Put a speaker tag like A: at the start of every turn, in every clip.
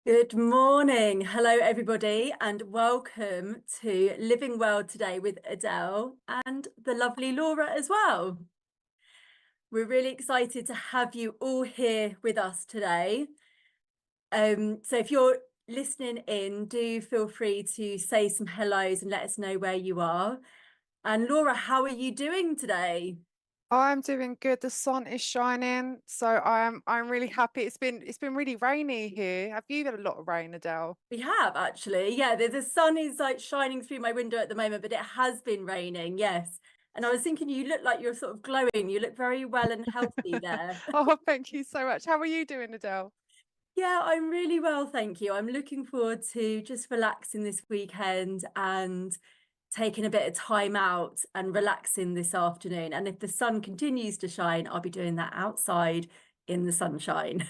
A: Good morning. Hello, everybody, and welcome to Living Well Today with Adele and the lovely Laura as well. We're really excited to have you all here with us today. So if you're listening in, do feel free to say some hellos and let us know where you are. And Laura, how are you doing today?
B: I'm doing good. The sun is shining, so I'm really happy. It's been really rainy here. Have you had a lot of rain, Adele?
A: We have actually, yeah. The sun is like shining through my window at the moment, but it has been raining, yes. And I was thinking, you look like you're sort of glowing. You look very well and healthy there.
B: Oh, thank you so much. How are you doing, Adele?
A: Yeah, I'm really well, thank you. I'm looking forward to just relaxing this weekend and taking a bit of time out and relaxing this afternoon. And if the sun continues to shine, I'll be doing that outside in the sunshine.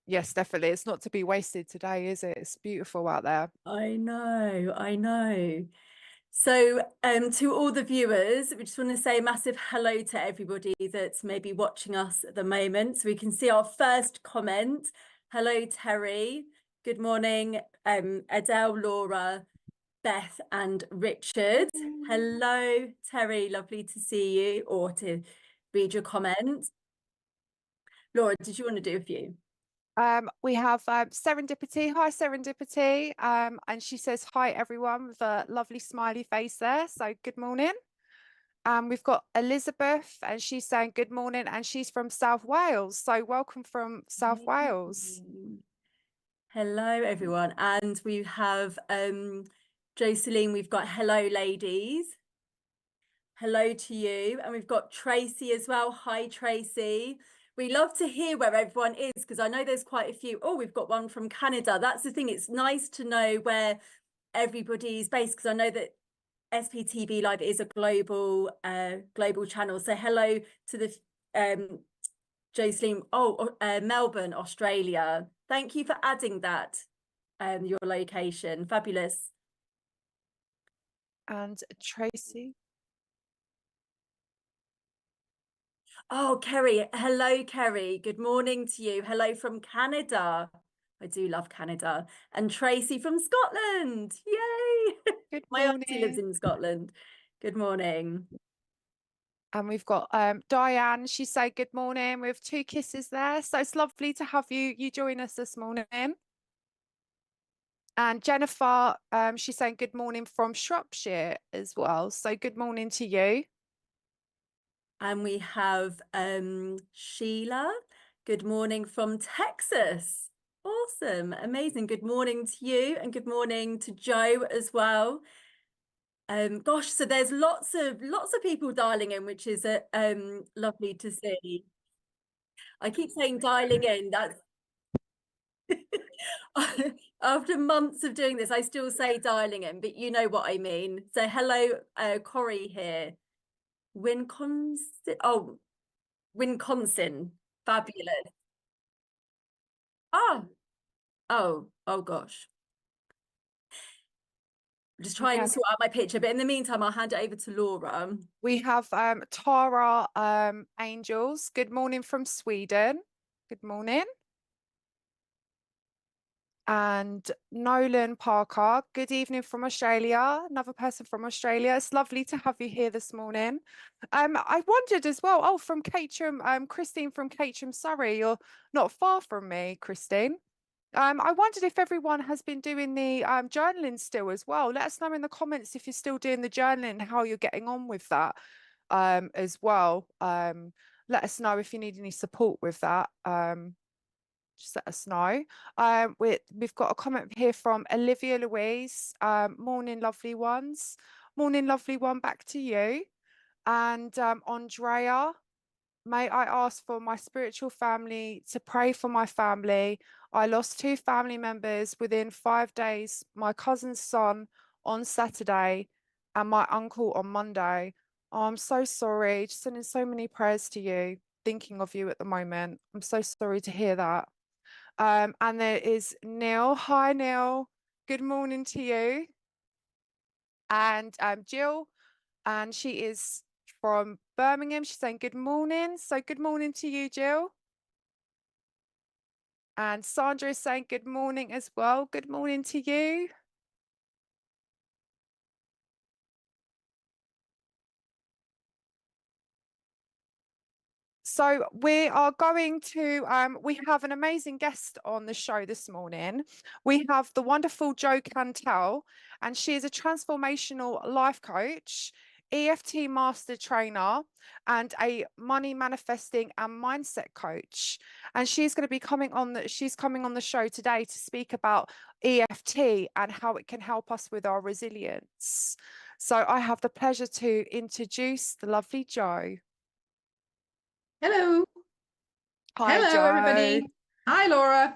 B: Yes, definitely. It's not to be wasted today, is it? It's beautiful out there.
A: I know, I know. So, to all the viewers, we just want to say a massive hello to everybody that's maybe watching us at the moment. So we can see our first comment. Hello, Terry. Good morning, Adele, Laura, Beth, and Richard. Hello, Terry. Lovely to see you or to read your comment. Laura, did you want to do a few?
B: We have Serendipity. Hi, Serendipity. And she says hi everyone with a lovely smiley face there. So good morning. We've got Elizabeth, and she's saying good morning, and she's from South Wales. So welcome from South Wales.
A: Amazing. Hello, everyone. And we have Jocelyn, we've got hello, ladies. Hello to you. And we've got Tracy as well. Hi, Tracy. We love to hear where everyone is because I know there's quite a few. Oh, we've got one from Canada. That's the thing. It's nice to know where everybody's based because I know that SPTV Live is a global channel. So hello to the Jocelyn. Oh, Melbourne, Australia. Thank you for adding that. Your location. Fabulous.
B: And Tracy.
A: Oh, Kerry. Hello, Kerry. Good morning to you. Hello from Canada. I do love Canada. And Tracy from Scotland. Yay.
B: Good
A: My auntie lives
B: morning.
A: in Scotland. Good morning.
B: And we've got Diane. She said good morning with two kisses there. So it's lovely to have you join us this morning. And Jennifer, she's saying good morning from Shropshire as well. So good morning to you.
A: And we have Sheila. Good morning from Texas. Awesome. Amazing. Good morning to you and good morning to Jo as well. Gosh, so there's lots of people dialing in, which is lovely to see. I keep saying dialing in. That's after months of doing this, I still say dialing in, but you know what I mean. So hello, Corey here. Wisconsin. Fabulous. Oh, oh gosh. I'm just trying to
B: Yeah.
A: sort out my picture, but in the meantime, I'll hand it over to Laura.
B: We have Tara Angels. Good morning from Sweden. Good morning. And Nolan Parker, good evening from Australia. Another person from Australia. It's lovely to have you here this morning. I wondered as well, oh, from Caterham, Christine from Caterham, Surrey. You're not far from me, Christine. I wondered if everyone has been doing the journaling still as well. Let us know in the comments if you're still doing the journaling, how you're getting on with that as well. Let us know if you need any support with that. Just let us know. We've got a comment here from Olivia Louise. Morning, lovely ones. Morning, lovely one. Back to you. And Andrea, may I ask for my spiritual family to pray for my family? I lost two family members within 5 days. My cousin's son on Saturday and my uncle on Monday. Oh, I'm so sorry. Just sending so many prayers to you. Thinking of you at the moment. I'm so sorry to hear that. And there is Neil. Hi, Neil. Good morning to you. And Jill, and she is from Birmingham. She's saying good morning. So good morning to you, Jill. And Sandra is saying good morning as well. Good morning to you. So we are going to, we have an amazing guest on the show this morning. We have the wonderful Jo Cantle, and she is a transformational life coach, EFT master trainer, and a money manifesting and mindset coach. And she's going to be coming on she's coming on the show today to speak about EFT and how it can help us with our resilience. So I have the pleasure to introduce the lovely Jo.
C: Hello.
B: Hi,
C: Hello,
B: Jo.
C: everybody. Hi, Laura.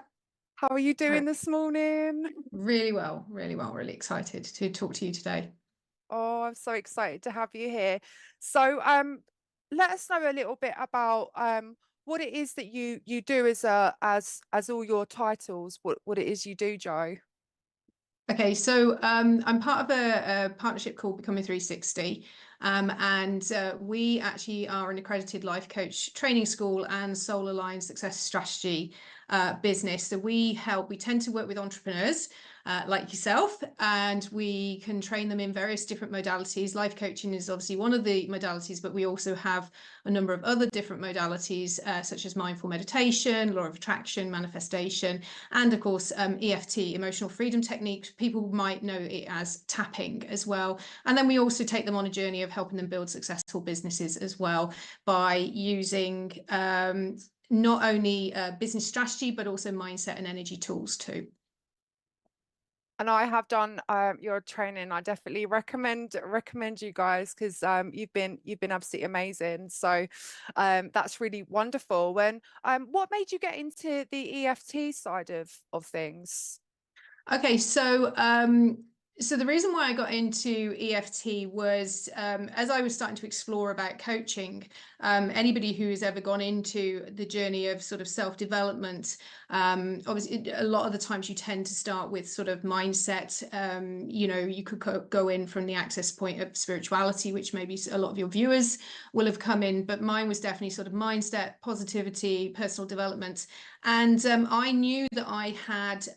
B: How are you doing this morning?
C: Really well, really well. Really excited to talk to you today.
B: Oh, I'm so excited to have you here. So, let us know a little bit about what it is that you do as all your titles, what it is you do, Jo.
C: Okay, so I'm part of a partnership called Becoming 360, and we actually are an accredited life coach training school and soul aligned success strategy business. So we tend to work with entrepreneurs like yourself, and we can train them in various different modalities. Life coaching is obviously one of the modalities, but we also have a number of other different modalities, such as mindful meditation, law of attraction, manifestation, and of course, EFT, emotional freedom techniques. People might know it as tapping as well. And then we also take them on a journey of helping them build successful businesses as well by using not only business strategy, but also mindset and energy tools too.
B: And I have done your training. I definitely recommend you guys because you've been absolutely amazing. So that's really wonderful. And what made you get into the EFT side of things?
C: Okay, so so the reason why I got into EFT was as I was starting to explore about coaching, anybody who has ever gone into the journey of sort of self-development, obviously a lot of the times you tend to start with sort of mindset. You know, you could go in from the access point of spirituality, which maybe a lot of your viewers will have come in, but mine was definitely sort of mindset, positivity, personal development. And I knew that I had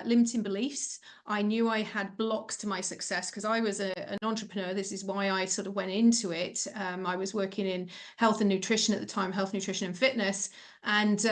C: limiting beliefs. I knew I had blocks to my success because I was an entrepreneur. This is why I sort of went into it. I was working in health and nutrition at the time, health, nutrition and fitness. And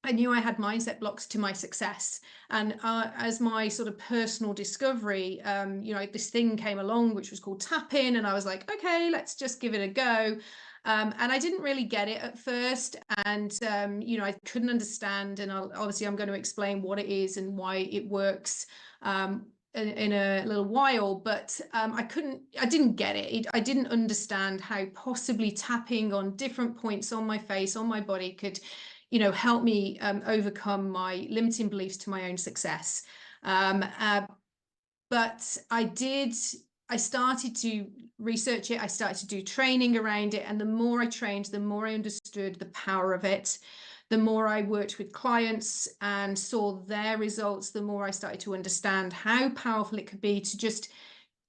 C: I knew I had mindset blocks to my success. And as my sort of personal discovery, you know, this thing came along, which was called tapping. And I was like, okay, let's just give it a go. And I didn't really get it at first. And, you know, I couldn't understand. And obviously, I'm going to explain what it is and why it works in a little while. But I didn't get it. I didn't understand how possibly tapping on different points on my face, on my body could, you know, help me overcome my limiting beliefs to my own success. But I started to research it. I started to do training around it. And the more I trained, the more I understood the power of it. The more I worked with clients and saw their results, the more I started to understand how powerful it could be to just,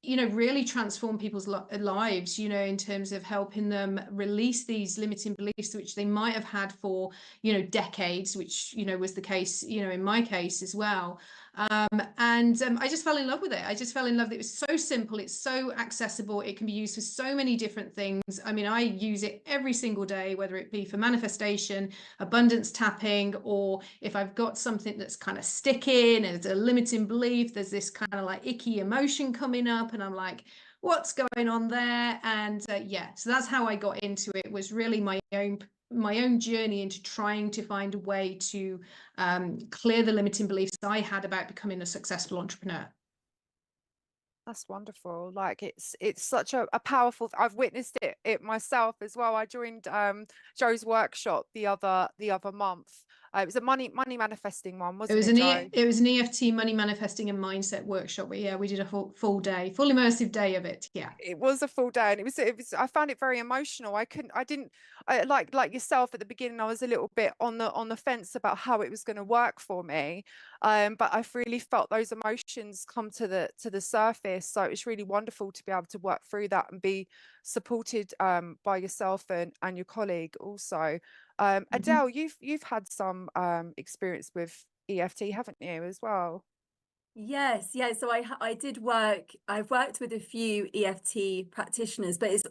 C: you know, really transform people's lives, you know, in terms of helping them release these limiting beliefs, which they might have had for, you know, decades, which, you know, was the case, you know, in my case as well. I just fell in love with it. I just fell in love that it was so simple. It's so accessible. It can be used for so many different things. I mean, I use it every single day, whether it be for manifestation, abundance tapping, or if I've got something that's kind of sticking and it's a limiting belief, there's this kind of like icky emotion coming up and I'm like, what's going on there? And yeah, so that's how I got into it, was really my own journey into trying to find a way to clear the limiting beliefs I had about becoming a successful entrepreneur.
B: That's wonderful. Like it's such a powerful, I've witnessed it myself as well. I joined Jo's workshop the other month. It was a money manifesting one, wasn't it, Jo?
C: It was an EFT money manifesting and mindset workshop. But yeah, we did a full day, full immersive day of it. Yeah.
B: It was a full day and it was I found it very emotional. Like yourself at the beginning, I was a little bit on the fence about how it was going to work for me. But I've really felt those emotions come to the surface. So it's really wonderful to be able to work through that and be supported by yourself and your colleague also. Adele, you've had some experience with EFT, haven't you, as well?
A: Yes, yeah. So I did work. I've worked with a few EFT practitioners, but it's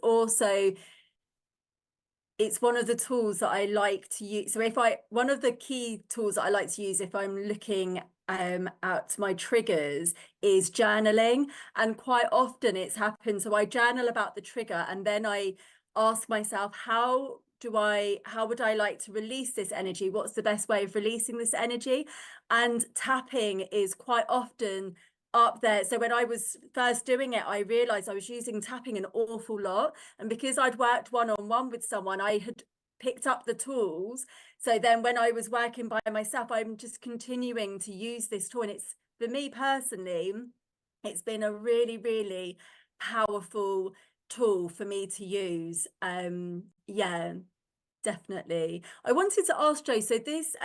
A: one of the tools that I like to use. So one of the key tools that I like to use if I'm looking at my triggers is journaling. And quite often it's happened. So I journal about the trigger and then I ask myself, how would I like to release this energy? What's the best way of releasing this energy? And tapping is quite often up there. So when I was first doing it, I realized I was using tapping an awful lot. And because I'd worked one-on-one with someone, I had picked up the tools. So then when I was working by myself, I'm just continuing to use this tool. And it's, for me personally, it's been a really, really powerful tool for me to use. Yeah, definitely. I wanted to ask Jo, so this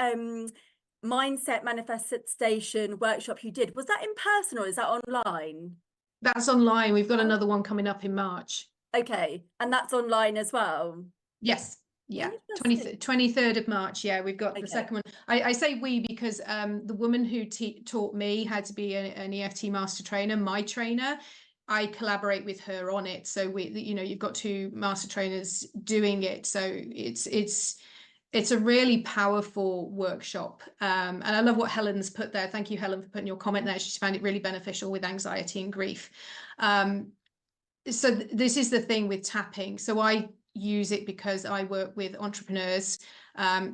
A: mindset manifestation workshop you did, was that in person or is that online?
C: That's online. We've got another one coming up in March.
A: Okay, and that's online as well?
C: Yes. Yeah,
A: Interesting.
C: 23rd of March. Yeah, we've got the
A: Okay.
C: second one. I say we because the woman who taught me how to be an EFT master trainer, my trainer, I collaborate with her on it. So you've got two master trainers doing it. So it's a really powerful workshop. And I love what Helen's put there. Thank you, Helen, for putting your comment there. She's found it really beneficial with anxiety and grief. So this is the thing with tapping. So I use it because I work with entrepreneurs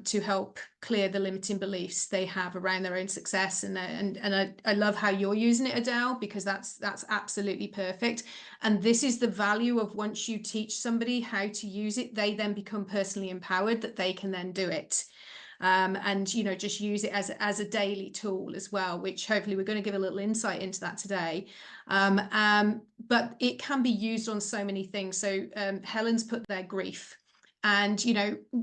C: to help clear the limiting beliefs they have around their own success. And I love how you're using it, Adele, because that's absolutely perfect. And this is the value of once you teach somebody how to use it, they then become personally empowered that they can then do it. And just use it as a daily tool as well, which hopefully we're going to give a little insight into that today. But it can be used on so many things. So Helen's put there grief. And,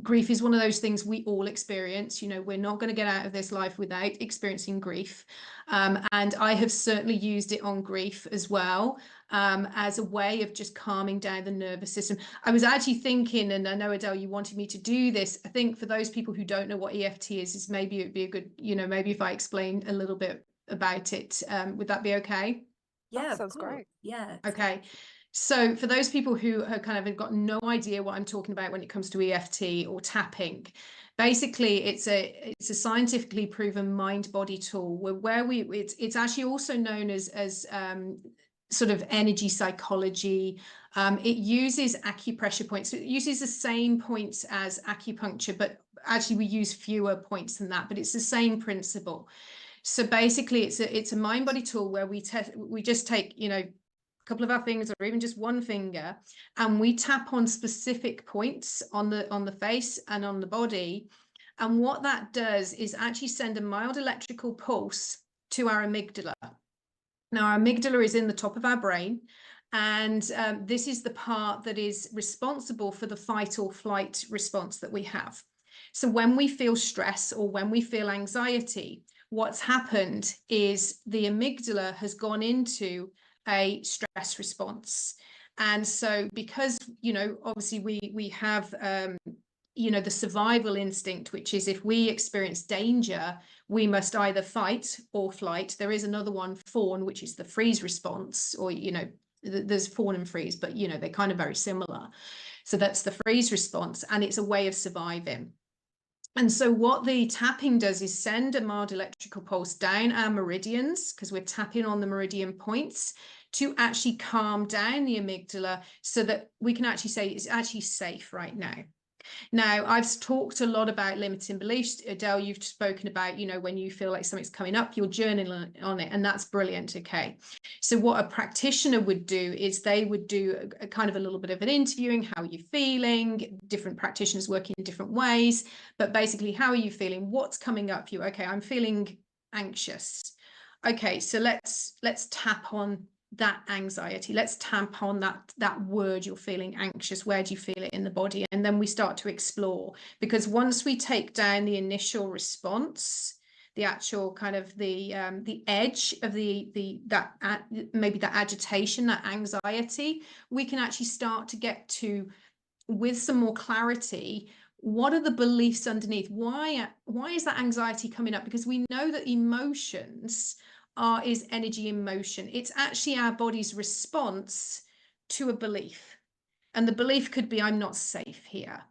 C: grief is one of those things we all experience. We're not going to get out of this life without experiencing grief. And I have certainly used it on grief as well, as a way of just calming down the nervous system. I was actually thinking, and I know, Adele, you wanted me to do this. I think for those people who don't know what EFT is maybe it'd be a good, maybe if I explain a little bit about it, would that be okay?
A: Yeah,
B: Sounds great.
A: Yeah.
C: Okay. So for those people who have kind of got no idea what I'm talking about when it comes to EFT or tapping, basically it's a scientifically proven mind-body tool where it's actually also known as sort of energy psychology. It uses acupressure points. So it uses the same points as acupuncture, but actually we use fewer points than that, but it's the same principle. So basically it's a mind-body tool where we just take, a couple of our fingers or even just one finger, and we tap on specific points on the face and on the body. And what that does is actually send a mild electrical pulse to our amygdala. Now, our amygdala is in the top of our brain, and this is the part that is responsible for the fight or flight response that we have. So when we feel stress or when we feel anxiety, what's happened is the amygdala has gone into a stress response. And so because, obviously we have, the survival instinct, which is if we experience danger, we must either fight or flight. There is another one, fawn, which is the freeze response, or, there's fawn and freeze, but, they're kind of very similar. So that's the freeze response, and it's a way of surviving. And so what the tapping does is send a mild electrical pulse down our meridians, because we're tapping on the meridian points, to actually calm down the amygdala so that we can actually say it's actually safe right now. Now, I've talked a lot about limiting beliefs. Adele, you've spoken about, when you feel like something's coming up, you're journaling on it, and that's brilliant. Okay. So what a practitioner would do is they would do a kind of a little bit of an interviewing. How are you feeling? Different practitioners work in different ways, but basically, how are you feeling? What's coming up for you? Okay, I'm feeling anxious. Okay, so let's tap on that anxiety. Let's tap on that word you're feeling anxious. Where do you feel it in the body? And then we start to explore, because once we take down the initial response, the actual kind of the edge of maybe that agitation, that anxiety, we can actually start to get to, with some more clarity, what are the beliefs underneath? Why is that anxiety coming up? Because we know that emotions is energy in motion. It's actually our body's response to a belief. And the belief could be, I'm not safe here.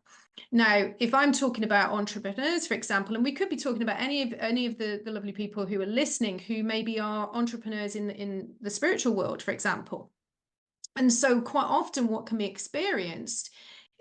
C: Now, if I'm talking about entrepreneurs, for example, and we could be talking about any of the lovely people who are listening who maybe are entrepreneurs in the spiritual world, for example. And so quite often what can be experienced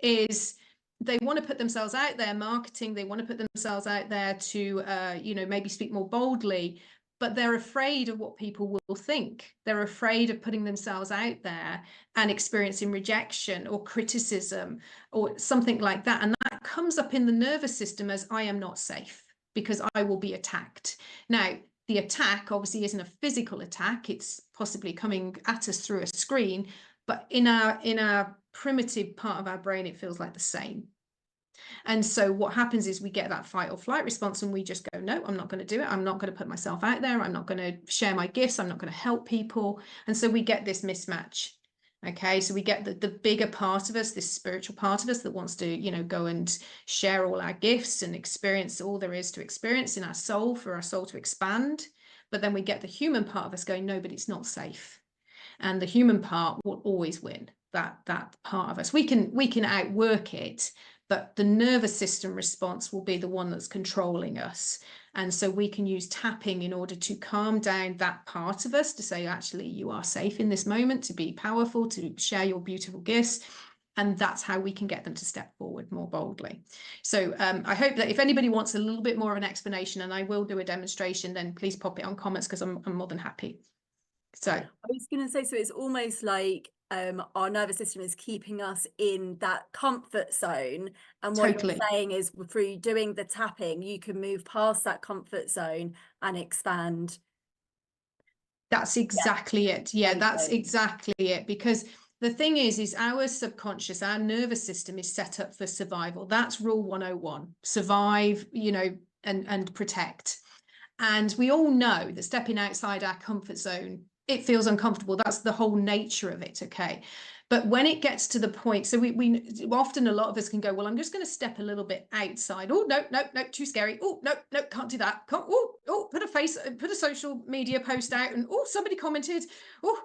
C: is they want to put themselves out there, marketing, they want to put themselves out there to, maybe speak more boldly, but they're afraid of what people will think. They're afraid of putting themselves out there and experiencing rejection or criticism or something like that. And that comes up in the nervous system as I am not safe because I will be attacked. Now, the attack obviously isn't a physical attack. It's possibly coming at us through a screen, but in our primitive part of our brain, it feels like the same. And so what happens is we get that fight or flight response and we just go, no, I'm not going to do it. I'm not going to put myself out there. I'm not going to share my gifts. I'm not going to help people. And so we get this mismatch. Okay, so we get the bigger part of us, this spiritual part of us that wants to, go and share all our gifts and experience all there is to experience in our soul for our soul to expand. But then we get the human part of us going, no, but it's not safe. And the human part will always win, that part of us. We can outwork it, but the nervous system response will be the one that's controlling us. And so we can use tapping in order to calm down that part of us to say, actually, you are safe in this moment, to be powerful, to share your beautiful gifts. And that's how we can get them to step forward more boldly. So I hope that if anybody wants a little bit more of an explanation, and I will do a demonstration, then please pop it on comments because I'm more than happy. So
A: I was going to say, so it's almost like our nervous system is keeping us in that comfort zone. And what
C: totally.
A: you're saying is through doing the tapping, you can move past that comfort zone and expand.
C: That's exactly it. Yeah, that's
A: Amazing.
C: exactly it. Because the thing is our subconscious, our nervous system is set up for survival. That's rule 101. Survive, and protect. And we all know that stepping outside our comfort zone, it feels uncomfortable. That's the whole nature of it, okay? But when it gets to the point, so we often, a lot of us can go, well, I'm just going to step a little bit outside. Oh, no, too scary. Oh, no, can't do that. Put a social media post out and, somebody commented. Oh,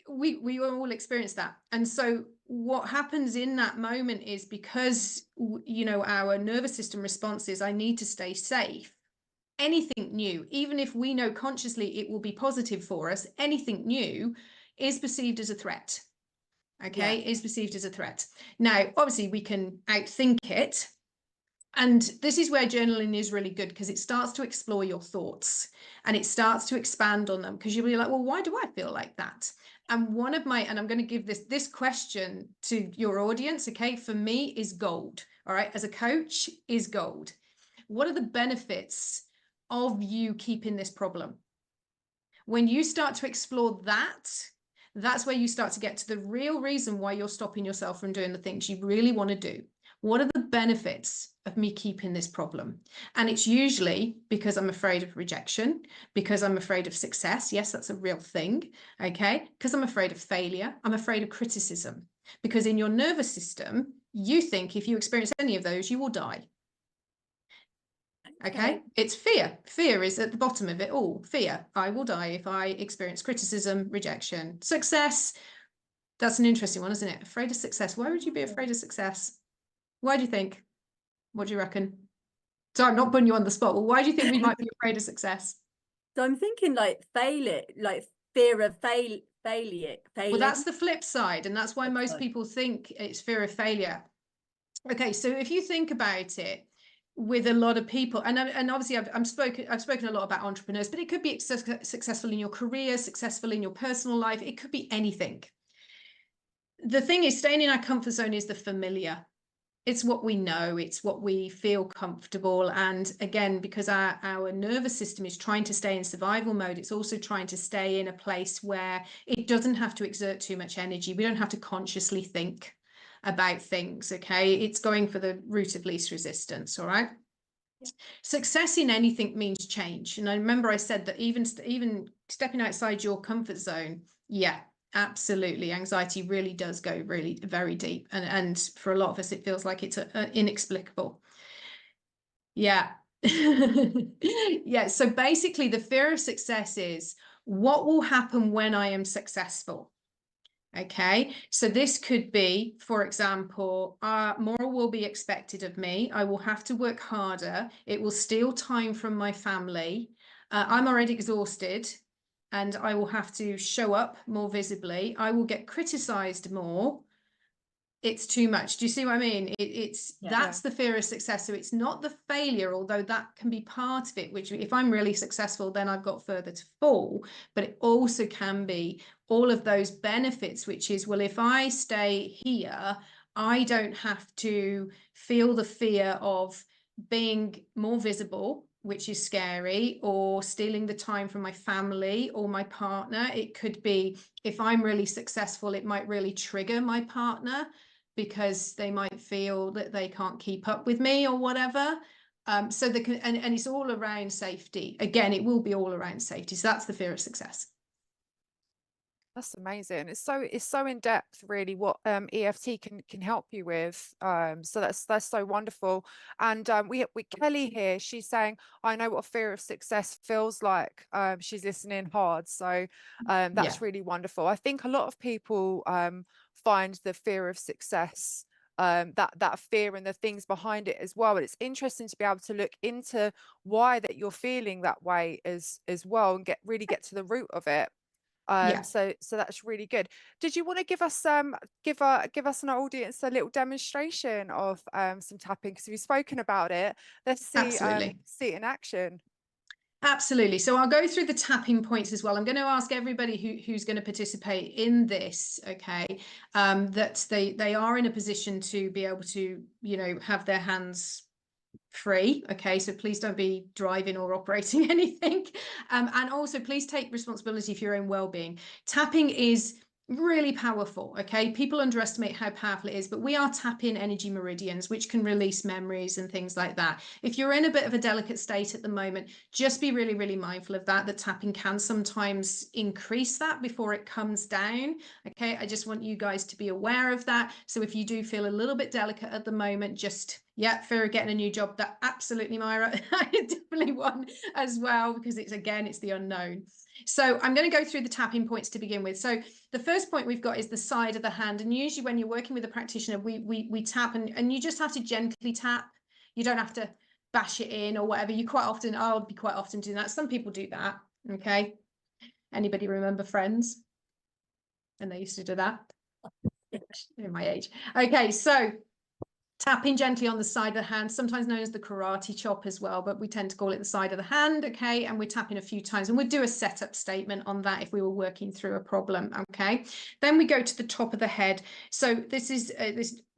C: we all experience that. And so what happens in that moment is because, our nervous system response is, I need to stay safe. Anything new, even if we know consciously it will be positive for us, anything new is perceived as a threat. Okay, is perceived as a threat. Now, obviously, we can outthink it. And this is where journaling is really good because it starts to explore your thoughts and it starts to expand on them because you'll be like, well, why do I feel like that? And and I'm going to give this question to your audience, okay, for me is gold. All right, as a coach, is gold. What are the benefits of you keeping this problem? When you start to explore that, that's where you start to get to the real reason why you're stopping yourself from doing the things you really want to do. What are the benefits of me keeping this problem? And it's usually because I'm afraid of rejection, because I'm afraid of success. Yes, that's a real thing. Okay. Because I'm afraid of failure. I'm afraid of criticism. Because in your nervous system, you think if you experience any of those, you will die. Okay, it's fear. Fear is at the bottom of it all. Fear. I will die if I experience criticism, rejection. Success. That's an interesting one, isn't it? Afraid of success. Why would you be afraid of success? Why do you think? What do you reckon? So I'm not putting you on the spot. Well, why do you think we might be afraid of success?
A: So I'm thinking like fear of failing.
C: Well, that's the flip side. And that's why most people think it's fear of failure. Okay, so if you think about it, with a lot of people, and obviously I've spoken a lot about entrepreneurs, but it could be successful in your career, successful in your personal life. It could be anything. The thing is, staying in our comfort zone is the familiar. It's what we know. It's what we feel comfortable. And again, because our nervous system is trying to stay in survival mode, it's also trying to stay in a place where it doesn't have to exert too much energy. We don't have to consciously think about things. Okay, it's going for the route of least resistance. All right. Yeah. Success in anything means change. And I remember I said that even stepping outside your comfort zone, yeah, Absolutely. Anxiety really does go really very deep. And for a lot of us, it feels like it's inexplicable. Yeah. Yeah. So basically, the fear of success is what will happen when I am successful. Okay, so this could be, for example, more will be expected of me. I will have to work harder. It will steal time from my family. I'm already exhausted and I will have to show up more visibly. I will get criticized more. It's too much. Do you see what I mean? That's the fear of success. So it's not the failure, although that can be part of it, which if I'm really successful, then I've got further to fall. But it also can be all of those benefits, which is, well, if I stay here, I don't have to feel the fear of being more visible, which is scary, or stealing the time from my family or my partner. It could be, if I'm really successful, it might really trigger my partner because they might feel that they can't keep up with me or whatever. So and it's all around safety. Again, it will be all around safety. So that's the fear of success.
B: That's amazing. It's so in depth, really, what EFT can help you with. So that's so wonderful. And we Kelly here. She's saying, I know what fear of success feels like. She's listening hard. So that's really wonderful. I think a lot of people find the fear of success, that fear and the things behind it as well. And it's interesting to be able to look into why that you're feeling that way as well, and really get to the root of it. So that's really good. Did you want to give us give us an audience a little demonstration of some tapping, because we've spoken about it? Let's see see it in action.
C: Absolutely. So I'll go through the tapping points as well. I'm going to ask everybody who's going to participate in this, okay, that they are in a position to be able to, you know, have their hands free. Okay, so please don't be driving or operating anything, and also please take responsibility for your own well-being. Tapping is really powerful. Okay, people underestimate how powerful it is, but we are tapping energy meridians, which can release memories and things like that. If you're in a bit of a delicate state at the moment, just be really, really mindful of that. That tapping can sometimes increase that before it comes down. Okay, I just want you guys to be aware of that. So if you do feel a little bit delicate at the moment, just fear of getting a new job. That absolutely, Myra, definitely one as well, because it's the unknown. So I'm going to go through the tapping points to begin with. So the first point we've got is the side of the hand. And usually when you're working with a practitioner, we tap and you just have to gently tap. You don't have to bash it in or whatever. I'll be quite often doing that. Some people do that. Okay. Anybody remember Friends? And they used to do that in my age. Okay. So tapping gently on the side of the hand, sometimes known as the karate chop as well, but we tend to call it the side of the hand. Okay, and we're tapping a few times, and we'd do a setup statement on that if we were working through a problem. Okay, then we go to the top of the head. So this is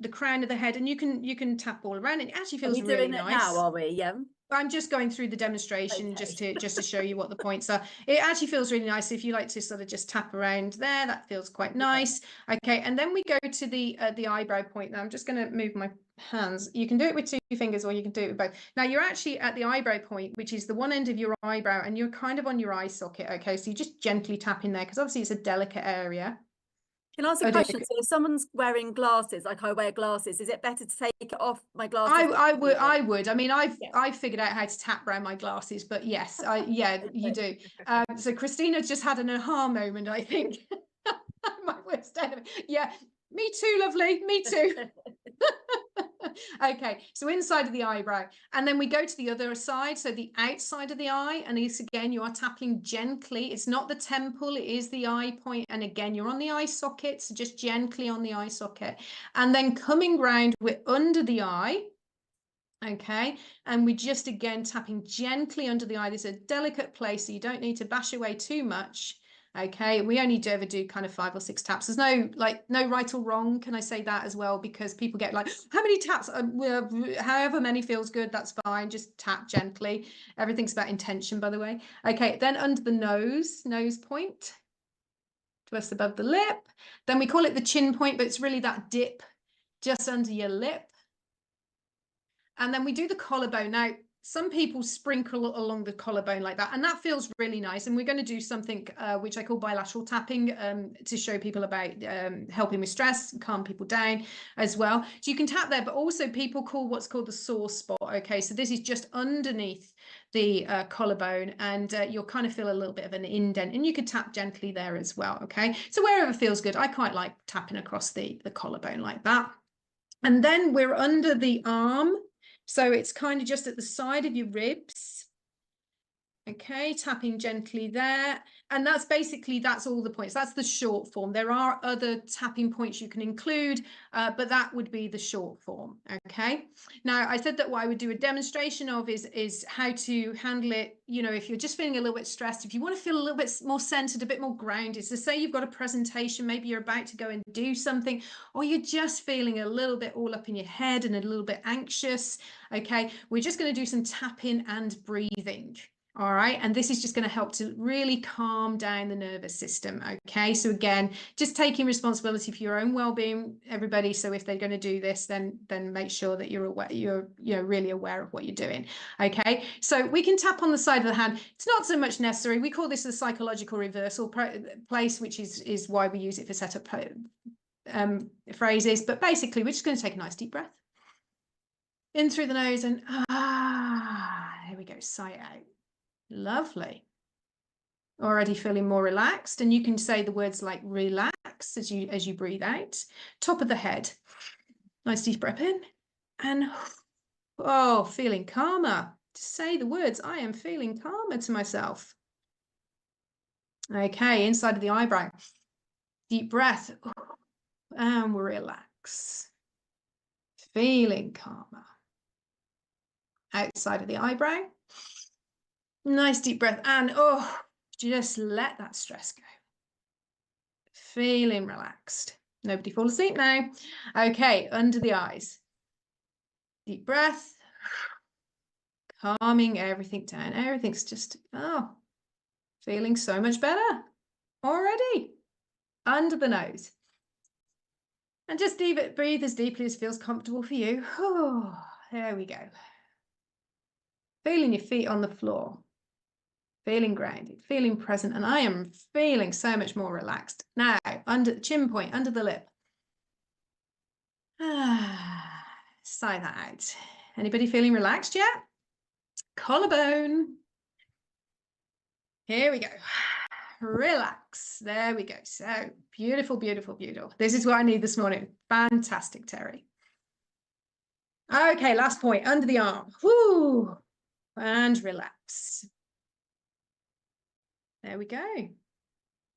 C: the crown of the head, and you can tap all around. It actually feels really
A: doing
C: nice.
A: It now, are we? Yeah.
C: I'm just going through the demonstration just to show you what the points are. It actually feels really nice. If you like to sort of just tap around there, that feels quite nice. Okay, and then we go to the eyebrow point. Now I'm just going to move my hands. You can do it with 2 fingers or you can do it with both. Now you're actually at the eyebrow point, which is the one end of your eyebrow, and you're kind of on your eye socket. Okay, so you just gently tap in there because obviously it's a delicate area.
A: Can I ask a question? So if someone's wearing glasses, like I wear glasses, is it better to take it off my glasses?
C: I would. I mean, I've figured out how to tap around my glasses, but yes, you do. So Christina just had an aha moment, I think. My worst enemy. Yeah, me too, lovely. Me too. Okay, so inside of the eyebrow, and then we go to the other side, so the outside of the eye, and this again you are tapping gently. It's not the temple, it is the eye point, and again you're on the eye socket, so just gently on the eye socket, and then coming round, we're under the eye. Okay, and we just again tapping gently under the eye. There's a delicate place, so you don't need to bash away too much. Okay, we only ever do kind of 5 or 6 taps. There's no right or wrong. Can I say that as well? Because people get like, how many taps? However many feels good, that's fine. Just tap gently. Everything's about intention, by the way. Okay, then under the nose point, just above the lip. Then we call it the chin point, but it's really that dip just under your lip. And then we do the collarbone. Now, Some people sprinkle along the collarbone like that, and that feels really nice. And we're going to do something which I call bilateral tapping to show people about helping with stress, calm people down as well. So you can tap there, but also people call what's called the sore spot. Okay, so this is just underneath the collarbone, and you'll kind of feel a little bit of an indent, and you could tap gently there as well. Okay, so wherever feels good. I quite like tapping across the collarbone like that. And then we're under the arm. So it's kind of just at the side of your ribs. Okay, tapping gently there. And that's basically, that's all the points. That's the short form. There are other tapping points you can include, but that would be the short form. Okay. Now, I said that what I would do a demonstration of is how to handle it. You know, if you're just feeling a little bit stressed, if you want to feel a little bit more centered, a bit more grounded. So say you've got a presentation, maybe you're about to go and do something, or you're just feeling a little bit all up in your head and a little bit anxious. Okay. We're just going to do some tapping and breathing. All right, and this is just going to help to really calm down the nervous system. Okay, so again, just taking responsibility for your own well-being, everybody. So if they're going to do this, then make sure that you're aware, you're really aware of what you're doing. Okay, so we can tap on the side of the hand. It's not so much necessary. We call this the psychological reversal place, which is why we use it for setup phrases. But basically, we're just going to take a nice deep breath in through the nose, and there we go, sigh it out. Lovely. Already feeling more relaxed, and you can say the words like relax as you breathe out. Top of the head. Nice deep breath in, and oh, feeling calmer. Just say the words, I am feeling calmer to myself. Okay, inside of the eyebrow. Deep breath, and relax. Feeling calmer. Outside of the eyebrow. Nice deep breath, and oh, just let that stress go. Feeling relaxed. Nobody fall asleep now. Okay, under the eyes. Deep breath. Calming everything down. Everything's just, oh, feeling so much better already. Under the nose. And just breathe as deeply as feels comfortable for you. Oh, there we go. Feeling your feet on the floor. Feeling grounded, feeling present, and I am feeling so much more relaxed. Now, under the chin point, under the lip. Sigh that out. Anybody feeling relaxed yet? Collarbone. Here we go. Relax. There we go. So beautiful, beautiful, beautiful. This is what I need this morning. Fantastic, Terry. Okay, last point, under the arm. Whoo, and relax. There we go.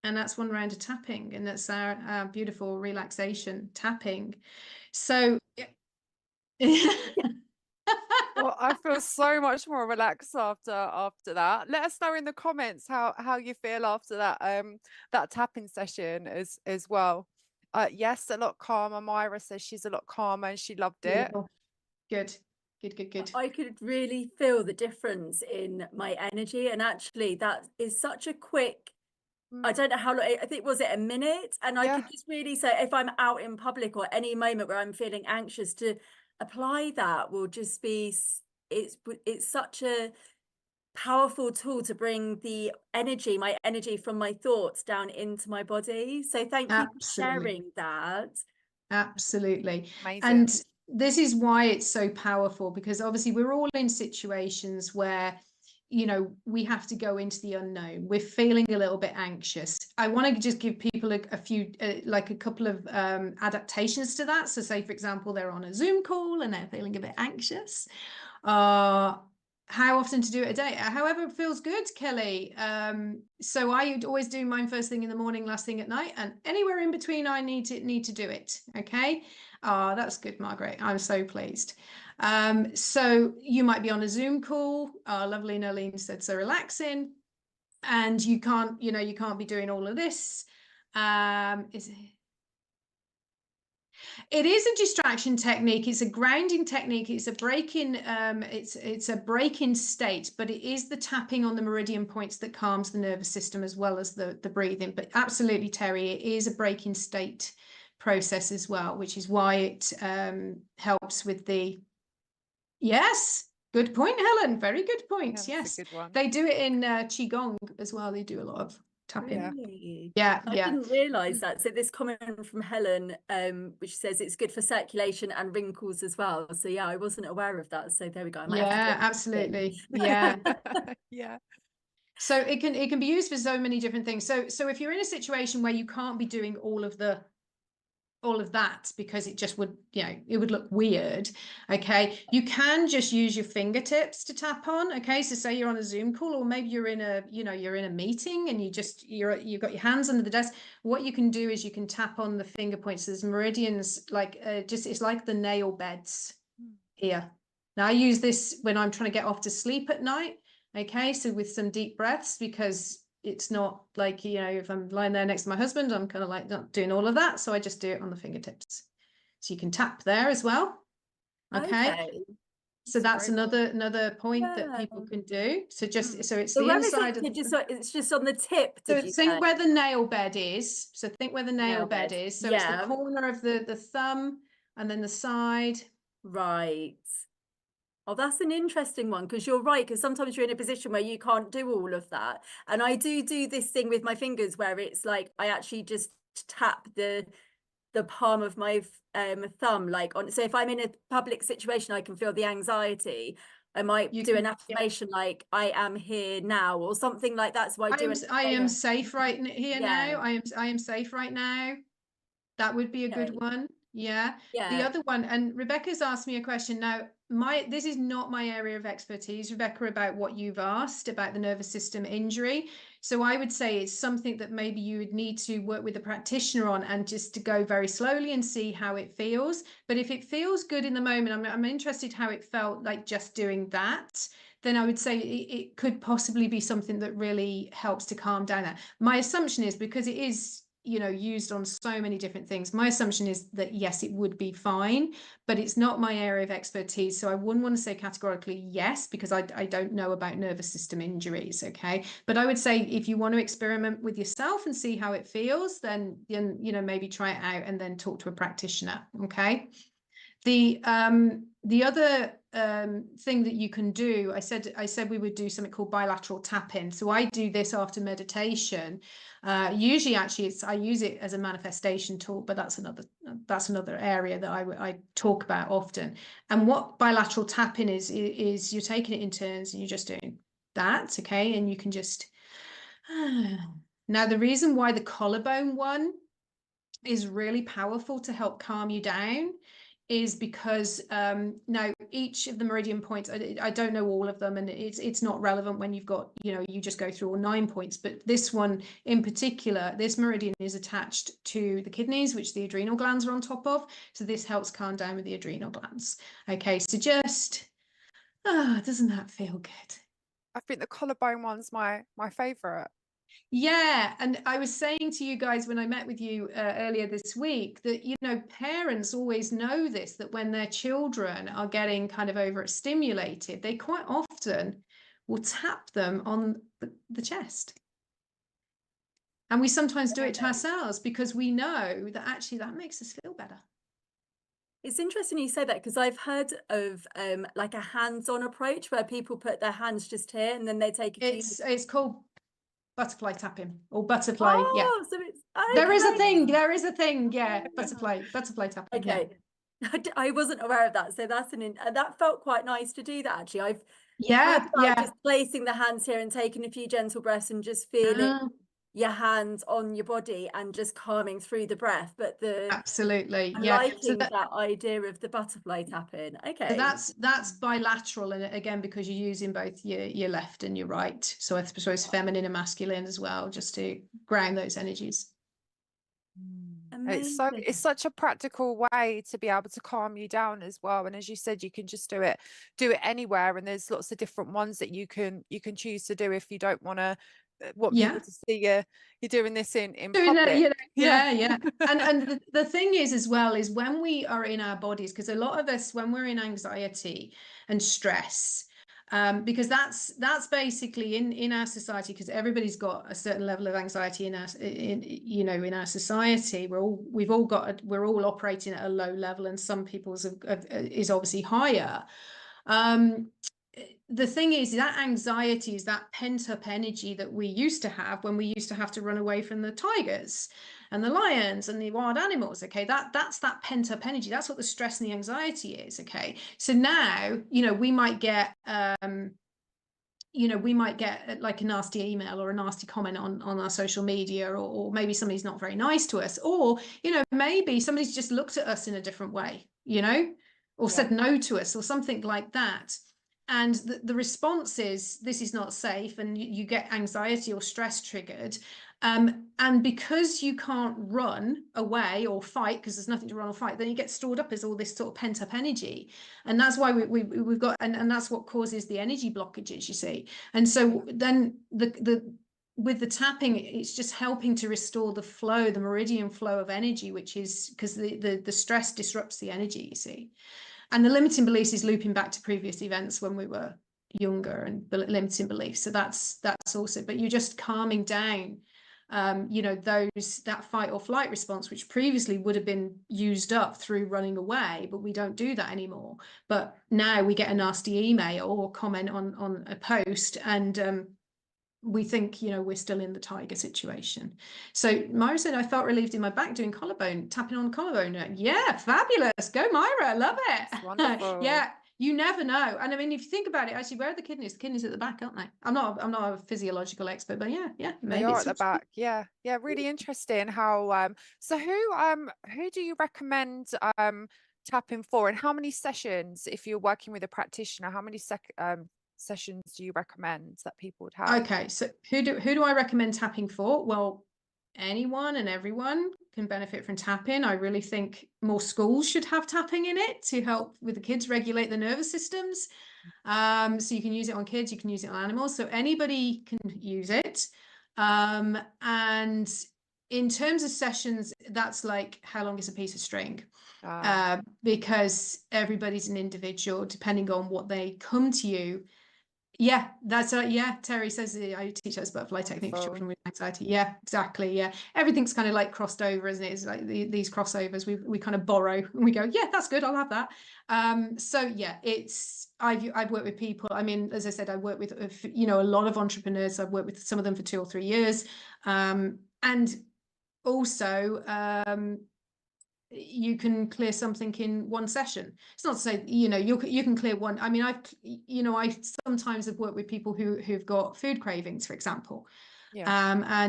C: And that's one round of tapping, and that's our beautiful relaxation tapping. So
B: well, I feel so much more relaxed after that. Let us know in the comments how you feel after that tapping session as well. Yes, a lot calmer. Myra says she's a lot calmer and she loved it.
C: Good. Good.
A: I could really feel the difference in my energy, and actually that is such a quick, I don't know how long, I think, was it a minute? And I could just really say, if I'm out in public or any moment where I'm feeling anxious, to apply that will just be, it's such a powerful tool to bring the energy, my energy from my thoughts down into my body. So thank you for sharing that.
C: Absolutely.
B: Amazing.
C: And this is why it's so powerful, because obviously we're all in situations where, you know, we have to go into the unknown. We're feeling a little bit anxious. I want to just give people a few, like a couple of adaptations to that. So say, for example, they're on a Zoom call and they're feeling a bit anxious. How often to do it a day? However it feels good, Kelly. So I always do mine first thing in the morning, last thing at night, and anywhere in between I need to do it. Okay. That's good, Margaret. I'm so pleased. So you might be on a Zoom call. Lovely Nalene said, so relaxing, and you can't be doing all of this. It is a distraction technique. It's a grounding technique. It's a break-in. It's a break-in state, but it is the tapping on the meridian points that calms the nervous system as well as the breathing. But absolutely, Terry, it is a break-in state process as well, which is why it helps with the. Yes. Good point, Helen. Very good point.
B: That's
C: Yes.
B: a good one.
C: They do it in Qigong as well. They do a lot of tapping.
B: Yeah.
A: Really?
C: Yeah,
A: I
C: yeah.
A: didn't realise that. So this comment from Helen, which says it's good for circulation and wrinkles as well. So yeah, I wasn't aware of that. So there we go. I might have to do
C: Yeah,
A: it.
C: absolutely. Yeah.
B: Yeah.
C: So it can be used for so many different things. So if you're in a situation where you can't be doing all of that because it just would, it would look weird. Okay, you can just use your fingertips to tap on. Okay, so say you're on a Zoom call, or maybe you're in a meeting and you've got your hands under the desk. What you can do is you can tap on the finger points. There's meridians, like it's like the nail beds here. Now I use this when I'm trying to get off to sleep at night. Okay, so with some deep breaths, because it's not like, if I'm lying there next to my husband, I'm kind of like not doing all of that. So I just do it on the fingertips. So you can tap there as well. Okay. So that's another point that people can do. So so it's
A: So
C: the
A: where is
C: inside
A: it?
C: of
A: It's just on the tip,
C: so
A: did you
C: think
A: say?
C: where the nail bed is. So think where the nail bed
A: bed.
C: is. So
A: Yeah.
C: it's the corner of the thumb and then the side.
A: Right. Oh, that's an interesting one, because you're right, because sometimes you're in a position where you can't do all of that. And I do this thing with my fingers where it's like I actually just tap the palm of my thumb, like on. So if I'm in a public situation, I can feel the anxiety. I might do an affirmation like I am here now, or something like that. So
C: I am safe right here now. I am safe right now. That would be a good one. Yeah. The other one, and Rebecca's asked me a question now. This is not my area of expertise, Rebecca, about what you've asked about the nervous system injury. So I would say it's something that maybe you would need to work with a practitioner on, and just to go very slowly and see how it feels. But if it feels good in the moment, I'm interested how it felt like just doing that. Then I would say it could possibly be something that really helps to calm down that. My assumption is, because it is used on so many different things, my assumption is that yes, it would be fine, but it's not my area of expertise, so I wouldn't want to say categorically yes, because I don't know about nervous system injuries. Okay, but I would say if you want to experiment with yourself and see how it feels, then maybe try it out and then talk to a practitioner. Okay. The other thing that you can do, I said we would do something called bilateral tapping. So I do this after meditation. Usually, actually, I use it as a manifestation tool, but that's another area that I talk about often. And what bilateral tapping is you're taking it in turns and you're just doing that, okay? And you can just now, the reason why the collarbone one is really powerful to help calm you down is because now each of the meridian points, I don't know all of them, and it's not relevant when you've got, you just go through all 9 points, but this one in particular, this meridian is attached to the kidneys, which the adrenal glands are on top of. So this helps calm down with the adrenal glands. Okay, so just, doesn't that feel good?
B: I think the collarbone one's my favorite.
C: Yeah, and I was saying to you guys when I met with you earlier this week that, parents always know this, that when their children are getting kind of overstimulated, they quite often will tap them on the chest. And we sometimes do it to ourselves because we know that actually that makes us feel better.
A: It's interesting you say that, because I've heard of like a hands-on approach where people put their hands just here and then they take a few.
C: It's called butterfly tapping, or butterfly. Yeah.
A: So it's
C: There is a thing. Yeah. Butterfly tapping.
A: Okay. Yeah. I wasn't aware of that. So that's that felt quite nice to do that, actually. I've heard about just placing the hands here and taking a few gentle breaths and just feeling your hands on your body and just calming through the breath. But
C: absolutely,
A: I'm
C: yeah,
A: liking that idea of the butterfly tapping. Okay,
C: so that's bilateral, and again, because you're using both your left and your right, so I suppose feminine and masculine as well, just to ground those energies.
A: amazing.
B: It's such a practical way to be able to calm you down as well. And as you said, you can just do it anywhere, and there's lots of different ones that you can choose to do if you don't want people to see you're doing this in public.
C: Yeah. And the thing is as well is when we are in our bodies, because a lot of us, when we're in anxiety and stress, because that's basically in our society, because everybody's got a certain level of anxiety in our society. We're all operating at a low level, and some people's is obviously higher. the thing is that anxiety is that pent-up energy that we used to have when we used to have to run away from the tigers and the lions and the wild animals. Okay, that's that pent-up energy. That's what the stress and the anxiety is. Okay, so now, you know, we might get like a nasty email or a nasty comment on our social media, or maybe somebody's not very nice to us, or, you know, maybe somebody's just looked at us in a different way, you know, or said no to us or something like that. And the response is, this is not safe, and you get anxiety or stress triggered. And because you can't run away or fight, because there's nothing to run or fight, then you get stored up as all this sort of pent up energy. And that's why we've got, and that's what causes the energy blockages, you see. And so then with the tapping, it's just helping to restore the flow, the meridian flow of energy, which is because the stress disrupts the energy, you see. And the limiting beliefs is looping back to previous events when we were younger, and limiting beliefs. So that's also, but you're just calming down, you know, that fight or flight response, which previously would have been used up through running away, but we don't do that anymore. But now we get a nasty email or comment on a post, and we think, you know, we're still in the tiger situation. So Myra said, I felt relieved in my back doing collarbone, tapping on the collarbone. Yeah, fabulous. Go Myra, love it.
B: That's wonderful.
C: Yeah, you never know. And I mean, if you think about it, actually, where are the kidneys? The kidneys at the back, aren't they? I'm not a physiological expert, but yeah, maybe
B: They are at the back. Yeah, really interesting how so who do you recommend tapping for, and how many sessions, if you're working with a practitioner, how many sessions do you recommend that people would have?
C: Okay, so who do I recommend tapping for? Well, anyone and everyone can benefit from tapping. I really think more schools should have tapping in it to help with the kids regulate the nervous systems. So you can use it on kids, you can use it on animals, so anybody can use it. And in terms of sessions, that's like, how long is a piece of string? Because everybody's an individual, depending on what they come to you. Yeah, that's yeah. Terry says I teach us butterfly technique for children with anxiety. Yeah, exactly. Yeah, everything's kind of like crossed over, isn't it? It's like these crossovers. We kind of borrow and we go, yeah, that's good. I'll have that. So yeah, it's I've worked with people. I mean, as I said, I work with you know, a lot of entrepreneurs. I've worked with some of them for 2 or 3 years, and also you can clear something in one session. It's not to say, you know, you can clear one. I mean, I sometimes have worked with people who've got food cravings, for example. Yeah.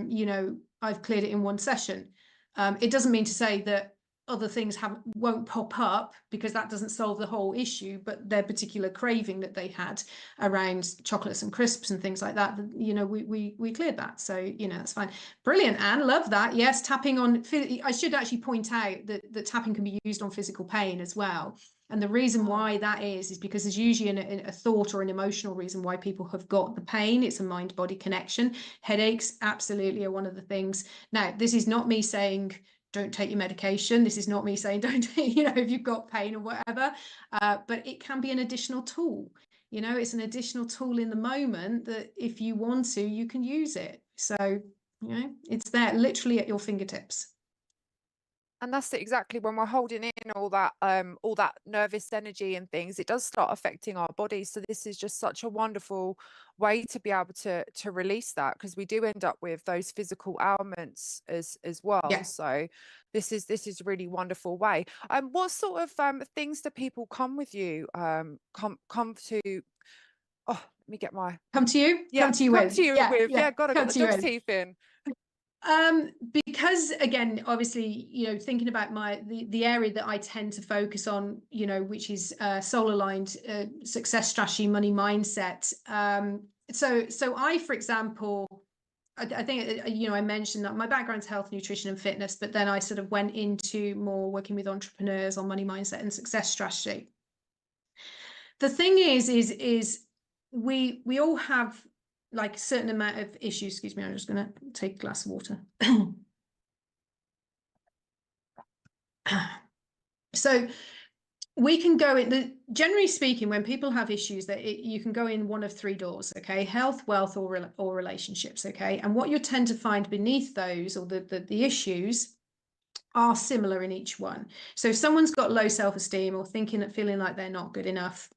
C: You know, I've cleared it in one session. It doesn't mean to say that other things won't pop up, because that doesn't solve the whole issue, but their particular craving that they had around chocolates and crisps and things like that, you know, we cleared that. So, you know, that's fine. Brilliant, Anne, love that. Yes, tapping on, I should actually point out that tapping can be used on physical pain as well. And the reason why that is because there's usually a thought or an emotional reason why people have got the pain. It's a mind-body connection. Headaches absolutely are one of the things. Now, this is not me saying don't take your medication. This is not me saying don't take, you know, if you've got pain or whatever, but it can be an additional tool. You know, it's an additional tool in the moment that if you want to, you can use it. So, you know, it's there literally at your fingertips.
B: And that's it, exactly. When we're holding in all that nervous energy and things, it does start affecting our bodies. So this is just such a wonderful way to be able to release that, because we do end up with those physical ailments as well. Yeah. So this is a really wonderful way. What sort of things do people come with you? Come to. Oh, let me get my.
C: Come to you. Yeah, come to you with.
B: Yeah. God, I got the dog's teeth in.
C: Because again, obviously, you know, thinking about the area that I tend to focus on, you know, which is soul aligned success strategy, money mindset. So I, for example, I think, you know, I mentioned that my background's health, nutrition and fitness, but then I sort of went into more working with entrepreneurs on money mindset and success strategy. The thing is we all have like a certain amount of issues. Excuse me, I'm just going to take a glass of water. So we can go in, generally speaking, when people have issues, that you can go in one of 3 doors, okay? Health, wealth, or relationships, okay? And what you tend to find beneath those, or the issues, are similar in each one. So if someone's got low self-esteem or feeling like they're not good enough,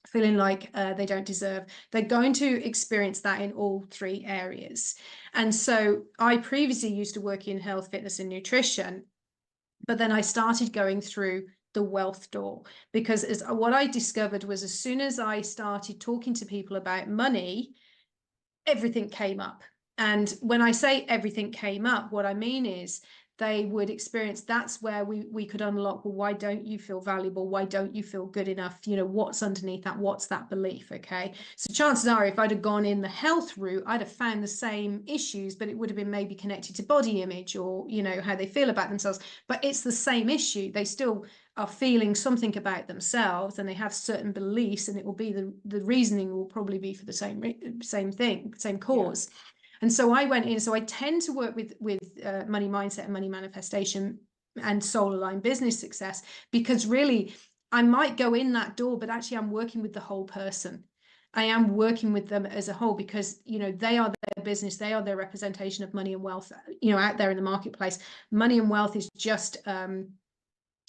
C: feeling like they don't deserve, they're going to experience that in all three areas. And so I previously used to work in health, fitness, and nutrition, but then I started going through the wealth door, because what I discovered was, as soon as I started talking to people about money, everything came up. And when I say everything came up, what I mean is they would experience, that's where we could unlock, well, why don't you feel valuable? Why don't you feel good enough? You know, what's underneath that? What's that belief? Okay. So chances are, if I'd have gone in the health route, I'd have found the same issues, but it would have been maybe connected to body image, or, you know, how they feel about themselves. But it's the same issue. They still are feeling something about themselves, and they have certain beliefs, and it will be the reasoning will probably be for the same thing, same cause. Yeah. And so I went in, so I tend to work with money mindset and money manifestation and soul aligned business success, because really I might go in that door, but actually I'm working with the whole person. I am working with them as a whole, because, you know, they are their business, they are their representation of money and wealth, you know, out there in the marketplace. Money and wealth is just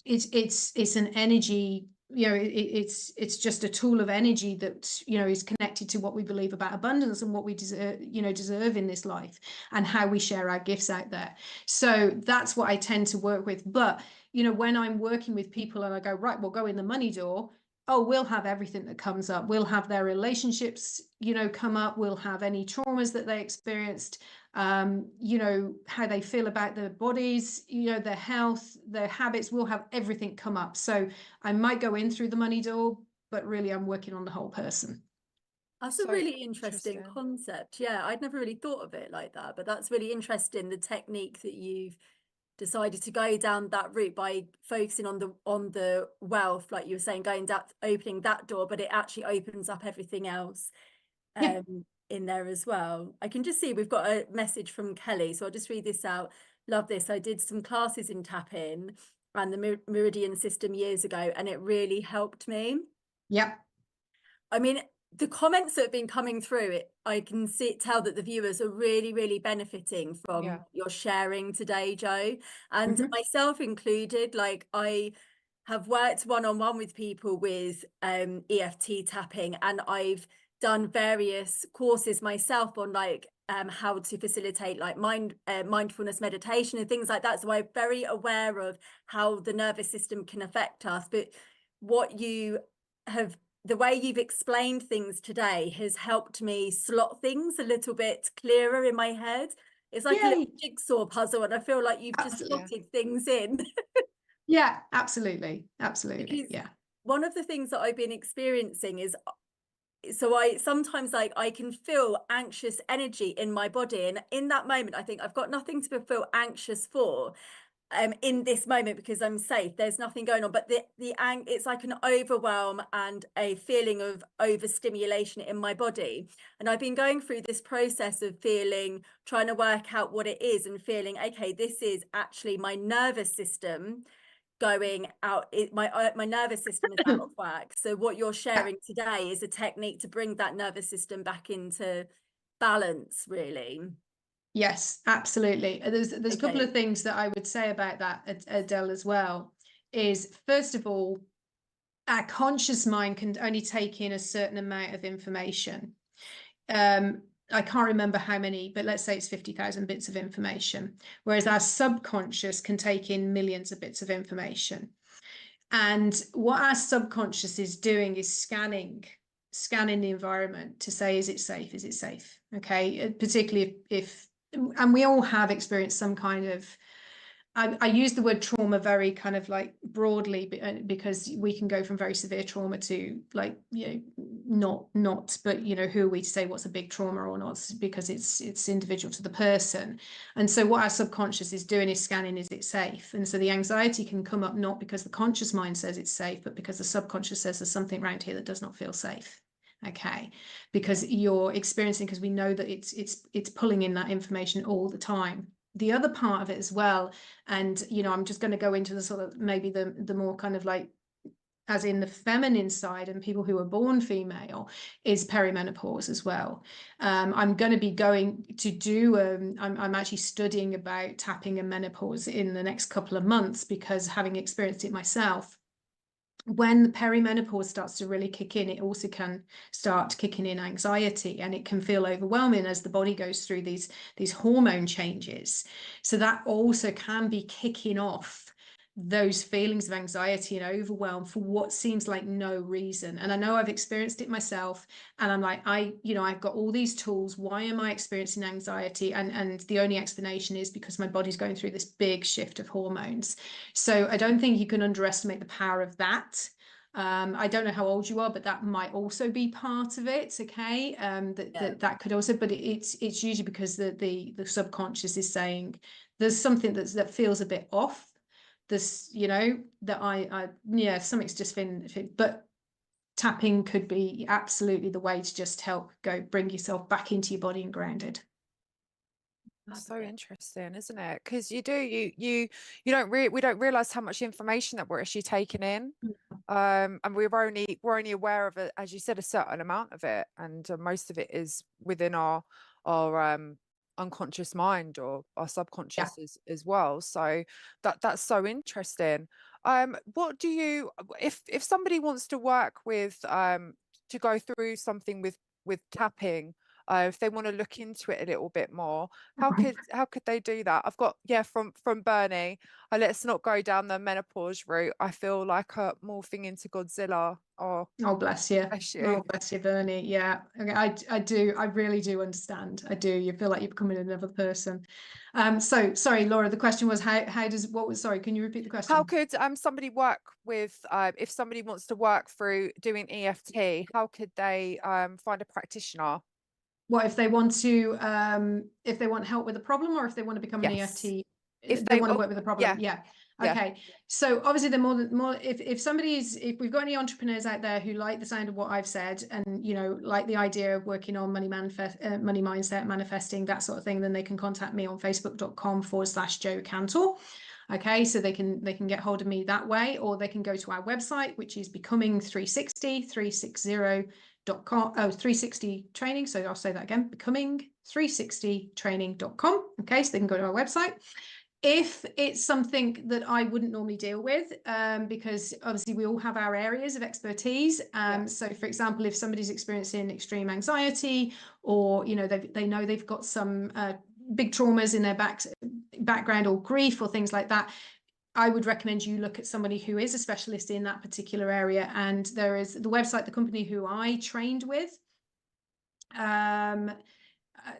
C: it's an energy, you know, it's just a tool of energy that, you know, is connected to what we believe about abundance and what we deserve in this life, and how we share our gifts out there. So that's what I tend to work with. But, you know, when I'm working with people and I go, right, we'll go in the money door, oh, we'll have everything that comes up. We'll have their relationships, you know, come up. We'll have any traumas that they experienced, you know, how they feel about their bodies, you know, their health, their habits. We'll have everything come up. So I might go in through the money door, but really I'm working on the whole person.
A: That's a really interesting concept. Yeah, I'd never really thought of it like that, but that's really interesting, the technique that you've decided to go down that route by focusing on the wealth, like you were saying, going down, opening that door, but it actually opens up everything else in there as well. I can just see we've got a message from Kelly, so I'll just read this out. Love this. I did some classes in tapping and the meridian system years ago, and it really helped me.
C: Yep.
A: I mean, the comments that have been coming through it, I can tell that the viewers are really, really benefiting from your sharing today, Jo, and myself included. Like, I have worked one-on-one with people with EFT tapping, and I've done various courses myself on like how to facilitate like mindfulness meditation and things like that. So I'm very aware of how the nervous system can affect us. But what you have, the way you've explained things today has helped me slot things a little bit clearer in my head. It's like a little jigsaw puzzle, and I feel like you've just slotted things in.
C: Yeah, absolutely.
A: Because
C: yeah.
A: One of the things that I've been experiencing is, so I sometimes like I can feel anxious energy in my body, and in that moment I think I've got nothing to feel anxious for. In this moment, because I'm safe, there's nothing going on, but it's like an overwhelm and a feeling of overstimulation in my body. And I've been going through this process of trying to work out what it is, and feeling, okay, this is actually my nervous system going out. My nervous system is out of whack. So what you're sharing today is a technique to bring that nervous system back into balance, really.
C: Yes, absolutely. There's a couple of things that I would say about that, Adele, as well. Is, first of all, our conscious mind can only take in a certain amount of information. I can't remember how many, but let's say it's 50,000 bits of information, whereas our subconscious can take in millions of bits of information. And what our subconscious is doing is scanning the environment to say, is it safe? Is it safe? Okay, particularly if and we all have experienced some kind of, I use the word trauma very kind of like broadly, because we can go from very severe trauma to like, you know, not, but, you know, who are we to say what's a big trauma or not, because it's individual to the person. And so what our subconscious is doing is scanning, is it safe? And so the anxiety can come up not because the conscious mind says it's safe, but because the subconscious says there's something around here that does not feel safe. Okay, because you're experiencing, because we know that it's pulling in that information all the time. The other part of it as well, and, you know, I'm just going to go into the sort of maybe the more kind of like, as in the feminine side, and people who are born female, is perimenopause as well. I'm going to be going to do, I'm actually studying about tapping and menopause in the next couple of months, because having experienced it myself, when the perimenopause starts to really kick in, it also can start kicking in anxiety, and it can feel overwhelming as the body goes through these hormone changes. So that also can be kicking off those feelings of anxiety and overwhelm for what seems like no reason. And I know I've experienced it myself, and I'm like, I've got all these tools. Why am I experiencing anxiety? And the only explanation is because my body's going through this big shift of hormones. So I don't think you can underestimate the power of that. I don't know how old you are, but that might also be part of it. Okay. That could also, but it's usually because the subconscious is saying there's something that feels a bit off. This, that yeah, something's just been, but tapping could be absolutely the way to just help bring yourself back into your body and grounded.
B: That's so interesting, isn't it? Because we don't realize how much information that we're actually taking in, and we're only aware of it, as you said, a certain amount of it, and most of it is within our unconscious mind or our subconscious as well. So that's so interesting. What do you, if somebody wants to work with to go through something with tapping? If they want to look into it a little bit more, how could they do that? I've got from Bernie. Let's not go down the menopause route. I feel like morphing into Godzilla. Oh
C: bless you. Oh bless you, Bernie. Yeah, I do. I really do understand. I do. You feel like you're becoming another person. So sorry, Laura. The question was sorry? Can you repeat the question?
B: How could somebody work with if somebody wants to work through doing EFT? How could they find a practitioner?
C: What if they want to if they want help with a problem, or if they want to become an EFT? If they want to work with a problem, yeah. Okay. So obviously the more if we've got any entrepreneurs out there who like the sound of what I've said, and like the idea of working on money mindset, manifesting, that sort of thing, then they can contact me on facebook.com/Jo Cantle. Okay, so they can get hold of me that way, or they can go to our website, which is becoming 360 360 training. So I'll say that again, becoming 360training.com. Okay, so they can go to our website. If it's something that I wouldn't normally deal with, because obviously we all have our areas of expertise. So for example, if somebody's experiencing extreme anxiety, or they know they've got some big traumas in their background, or grief, or things like that, I would recommend you look at somebody who is a specialist in that particular area. And there is the website, the company who I trained with.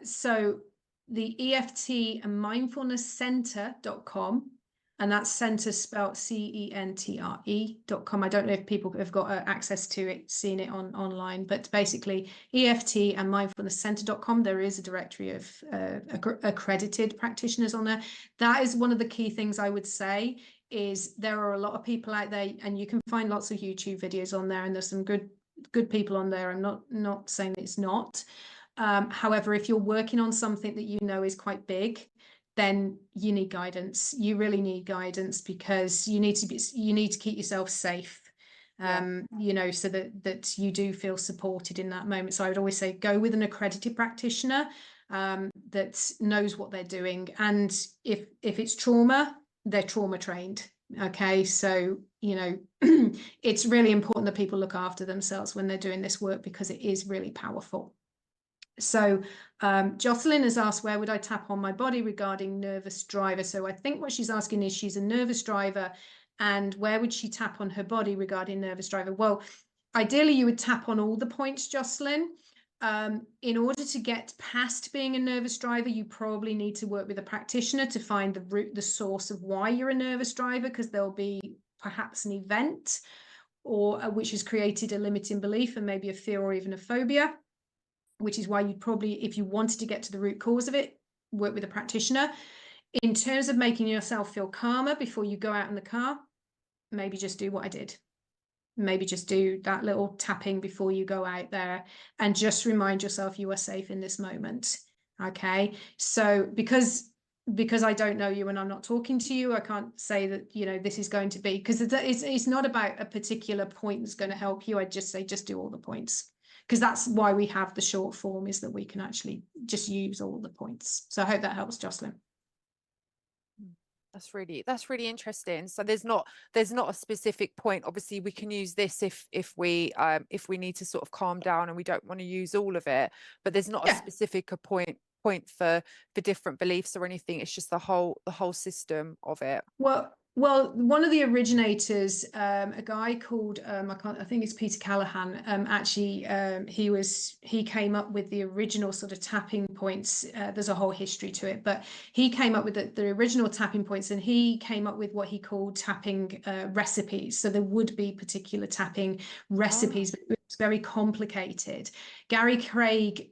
C: So the EFT and mindfulness center.com, and that's center spelled CENTRE.com. I don't know if people have got access to it, seen it online, but basically EFT and mindfulness center.com, there is a directory of accredited practitioners on there. That is one of the key things I would say, is there are a lot of people out there, and you can find lots of YouTube videos on there, and there's some good people on there. I'm not saying it's not. However, if you're working on something that is quite big, then you need guidance. You really need guidance, because you need to keep yourself safe, so that you do feel supported in that moment. So I would always say go with an accredited practitioner that knows what they're doing. And if it's trauma, they're trauma trained. Okay, so it's really important that people look after themselves when they're doing this work, because it is really powerful. So Jocelyn has asked, where would I tap on my body regarding nervous driver? So I think what she's asking is, she's a nervous driver, and where would she tap on her body regarding nervous driver? Well, ideally you would tap on all the points, Jocelyn. In order to get past being a nervous driver, you probably need to work with a practitioner to find the source of why you're a nervous driver, because there'll be perhaps an event or which has created a limiting belief, and maybe a fear or even a phobia, which is why you'd probably, if you wanted to get to the root cause of it, work with a practitioner. In terms of making yourself feel calmer before you go out in the car, maybe just do what I did. Maybe just do that little tapping before you go out there, and just remind yourself you are safe in this moment. Okay, so because I don't know you and I'm not talking to you, I can't say that this is going to be, because it's not about a particular point that's going to help you. I just say just do all the points, because that's why we have the short form, is that we can actually just use all the points. So I hope that helps, Jocelyn.
B: That's really interesting. So there's not a specific point. Obviously, we can use this if we need to sort of calm down and we don't want to use all of it, but there's not a specific point for different beliefs or anything. It's just the whole system of it.
C: Well, one of the originators, a guy called I think it's Peter Callahan. Actually, he came up with the original sort of tapping points. There's a whole history to it, but he came up with the original tapping points, and he came up with what he called tapping recipes. So there would be particular tapping recipes, but it was very complicated. Gary Craig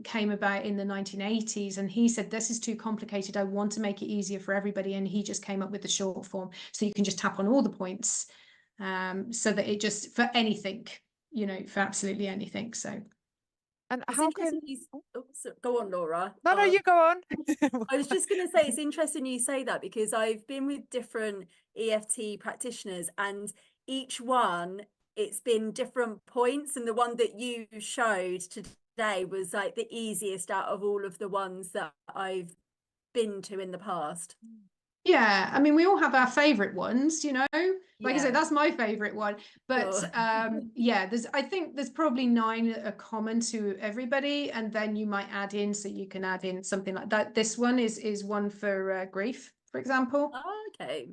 C: came about in the 1980s, and he said, this is too complicated. I want to make it easier for everybody. And he just came up with the short form. So you can just tap on all the points, so that it just, for anything, for absolutely anything. So.
B: And how can
A: go on, Laura?
B: No, you go on.
A: I was just going to say, it's interesting you say that, because I've been with different EFT practitioners, and each one, it's been different points, and the one that you showed today was like the easiest out of all of the ones that I've been to in the past.
C: Yeah, I mean, we all have our favorite ones, like I said, that's my favorite one. But yeah, I think there's probably 9 that are common to everybody, and then you might add in, so you can add in something like that. This one is one for grief, for example.
A: Oh, okay.